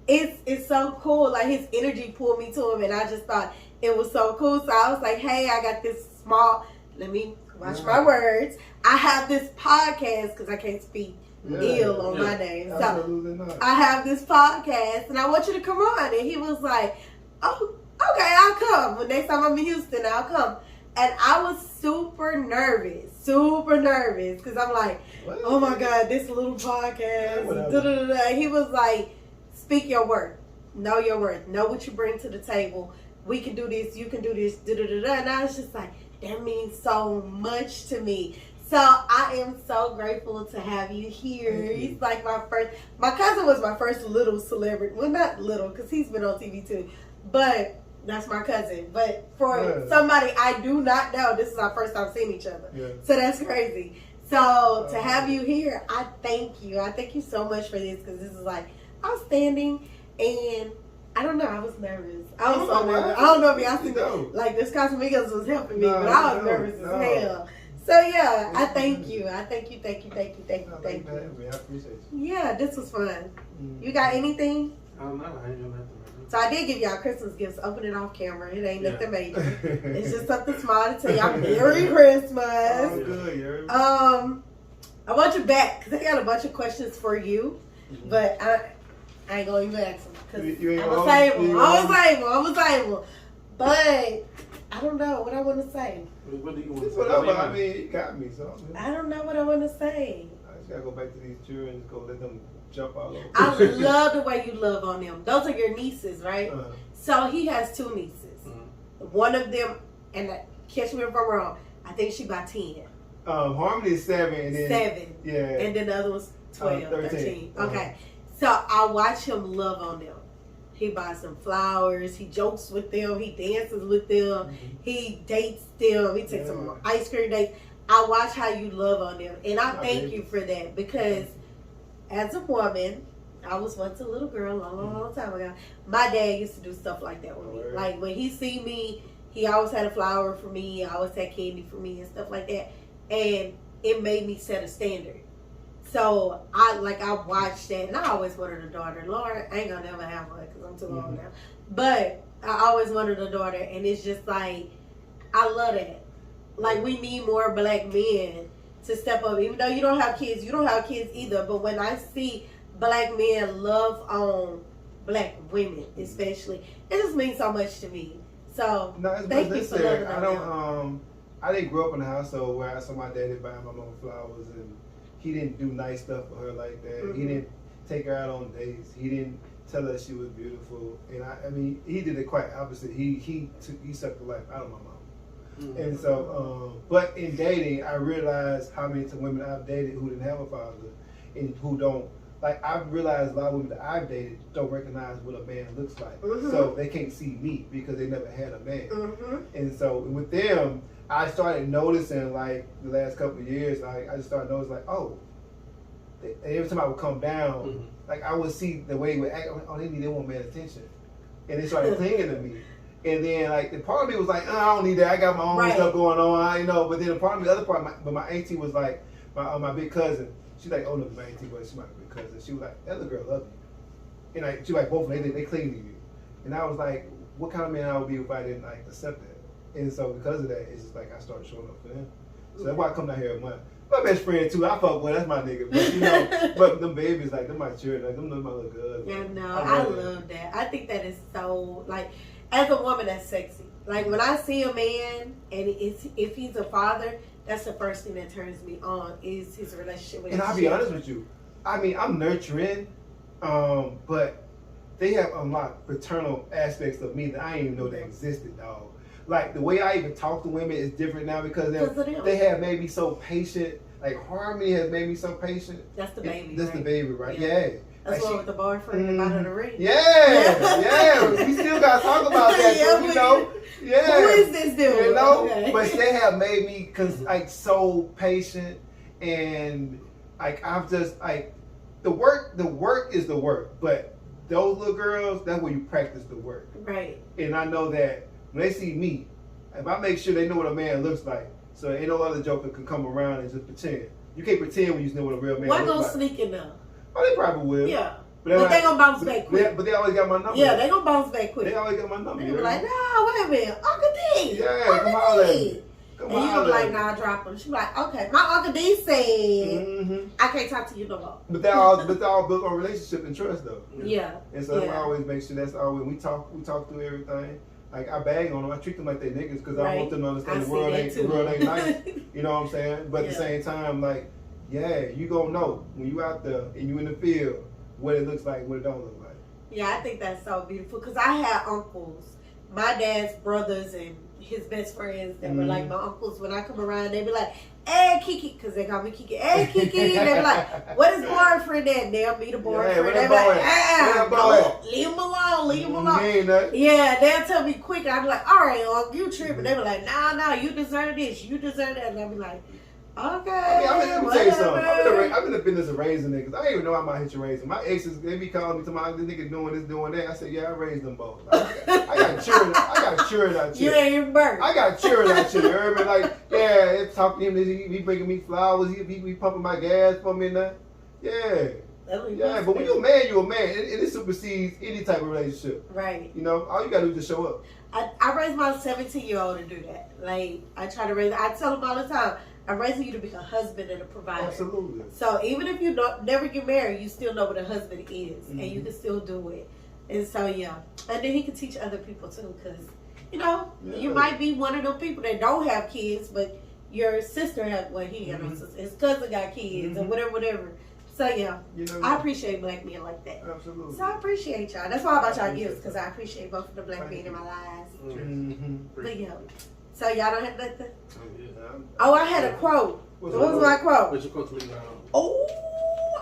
it's so cool. Like, his energy pulled me to him, and I just thought it was so cool. So I was like, hey, I got this small, let me watch my words. I have this podcast, because I can't speak ill on my name. So I have this podcast, and I want you to come on. And he was like, oh, okay, I'll come. When next time I'm in Houston, I'll come. And I was super nervous, because I'm like, oh my God, this little podcast. He was like, speak your worth, know your worth, know what you bring to the table. We can do this, you can do this, And I was just like, that means so much to me. So I am so grateful to have you here. He's like my cousin was my first little celebrity. Well, not little, because he's been on TV too. But that's my cousin. But for somebody I do not know, this is our first time seeing each other. So that's crazy. So to have you here, I thank you. I thank you so much for this, because this is like outstanding. And I don't know, I was nervous. I was so nervous. I don't know if y'all see like this Casamigos was helping me, but I was nervous as hell. So yeah, I thank you. I thank you. Thank you. I appreciate you. Yeah, this was fun. You got anything? I don't know. I ain't got nothing. So I did give y'all Christmas gifts. Open it off camera. It ain't nothing major. It's just something small to tell y'all Merry Christmas. Oh, good, I want you back, because I got a bunch of questions for you, but I ain't gonna even ask them, because I'm gonna save them. But I don't know what I want to say. What do you want to say? Whatever. I mean, you got me. So I don't know what I want to say. I just gotta go back to these children and go let them jump all over. I love the way you love on them. Those are your nieces, right? So he has 2 nieces. One of them, and catch me if I'm wrong, I think she about 10. Harmony is 7, and then 7. Yeah. And then the other one's 12, 13. Okay. So I watch him love on them. He buys them flowers. He jokes with them. He dances with them. He dates them. He takes them on ice cream dates. I watch how you love on them. And I thank you for that, because as a woman, I was once a little girl a long time ago. My dad used to do stuff like that with me. Like when he see me, he always had a flower for me. He always had candy for me and stuff like that. And it made me set a standard. So I watched that, and I always wanted a daughter. Lord, I ain't gonna never have one because I'm too old now. But I always wanted a daughter, and it's just like, I love that. Like, we need more black men to step up. Even though you don't have kids either. But when I see black men love on black women, especially, it just means so much to me. So thank you for loving on them. I didn't grow up in a household where I saw my daddy buying my mom flowers, and he didn't do nice stuff for her like that. He didn't take her out on dates. He didn't tell her she was beautiful. And I mean, he did it quite opposite. He sucked the life out of my mom. And so, but in dating, I realized how many women I've dated who didn't have a father and who don't like I've realized a lot of women that I've dated don't recognize what a man looks like, so they can't see me because they never had a man. And so with them, I started noticing like the last couple of years, like I just started noticing like, oh, every time I would come down, like I would see the way he would act. I'm like, oh, they want man attention, and they started clinging to me. And then like the part of me was like, oh, I don't need that. I got my own stuff going on. I know. But then the part of me, the other part, my auntie was like, my big cousin. She's like, oh no, my auntie, but she's my big cousin. She was like, that little girl love you. And like she like both of them, they cling to you. And I was like, what kind of man I would be if I didn't like accept that? And so because of that, it's just like I started showing up for them. So that's why I come down here every month. My best friend too. I fuck with, that's my nigga. But you know, but them babies, like them my children, like them my little girls. Yeah, no, I love that. I think that is so like, as a woman, that's sexy. Like when I see a man and if he's a father, that's the first thing that turns me on is his relationship with his And I'll be honest with you. I mean, I'm nurturing, but they have unlocked paternal aspects of me that I didn't even know they existed, dog. Like the way I even talk to women is different now because they have made me so patient. Like Harmony has made me so patient. That's the baby. That's the baby, right? Yeah. That's like what with the boyfriend and out of the ring. Yeah. We still gotta talk about that, you know. Yeah. Who is this dude? You know, okay. But they have made me like so patient, and like I've just like the work is the work, but those little girls, that's where you practice the work. Right. And I know that when they see me, if I make sure they know what a man looks like, so ain't no other joker can come around and just pretend. You can't pretend when you know what a real man looks like. Why go sneaking now? Oh, they probably will. Yeah. But they gonna bounce back quick. But they always got my number. Yeah, they gonna bounce back quick. They always got my number. They be like, nah, wait a minute, Uncle D. Yeah, Uncle come on, D. And you gonna be like, nah, drop him. She be like, okay, my Uncle D said, I can't talk to you no more. But they're all built on relationship and trust, though. Yeah. And so I always make sure that's all when we talk through everything. Like I bag on them, I treat them like they niggas because I want them to understand the world ain't nice. You know what I'm saying? But at the same time, like, yeah, you gonna know when you out there and you in the field what it looks like, what it don't look like. Yeah, I think that's so beautiful because I had uncles, my dad's brothers and his best friends that were like my uncles. When I come around, they be like, hey, Kiki, because they call me Kiki. Hey, Kiki. And they be like, what is boyfriend at? They'll be the boyfriend. They be like, leave him alone, leave him alone. Yeah, they'll tell me quick. I be like, all right, Uncle, you tripping. They be like, nah, you deserve this, you deserve that. And I be like, okay. Let me tell you something. I'm in the business of raising niggas. I ain't even know I'm out here raising. My exes, they be calling me to my this nigga doing this, doing that. I said, yeah, I raised them both. I got children out here. You ain't even birth. I got children out here. You heard me? Like, yeah, it's talking to him. He bringing me flowers. He pumping my gas for me now. Yeah. Yeah, but when you're a man, you're a man. And it supersedes any type of relationship. Right. You know, all you got to do is just show up. I raised my 17-year-old to do that. Like, I try to raise, I tell him all the time, I'm raising you to be a husband and a provider. Absolutely. So even if you never get married, you still know what a husband is, and you can still do it. And so and then he can teach other people too, because you might be one of those people that don't have kids, but your sister had he got no sister, his cousin got kids, or whatever. So I appreciate black men like that. Absolutely. So I appreciate y'all. That's why I bought y'all gifts, because I appreciate both of the black men in my lives. But so y'all don't have nothing? Oh, I had a quote. What was my quote? What's your quote to leave out? Oh,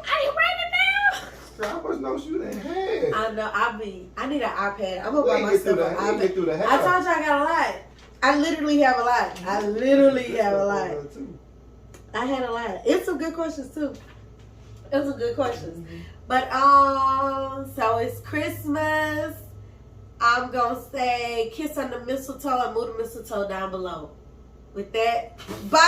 I didn't write it down. How much notes you done had? I know. I need an iPad. I'm gonna buy my stuff on iPad. Get through the I told you I got a lot. I literally have a lot. I had a lot. It's some good questions too. It was some good questions. But so it's Christmas. I'm gonna say kiss on the mistletoe and move the mistletoe down below. With that, bye.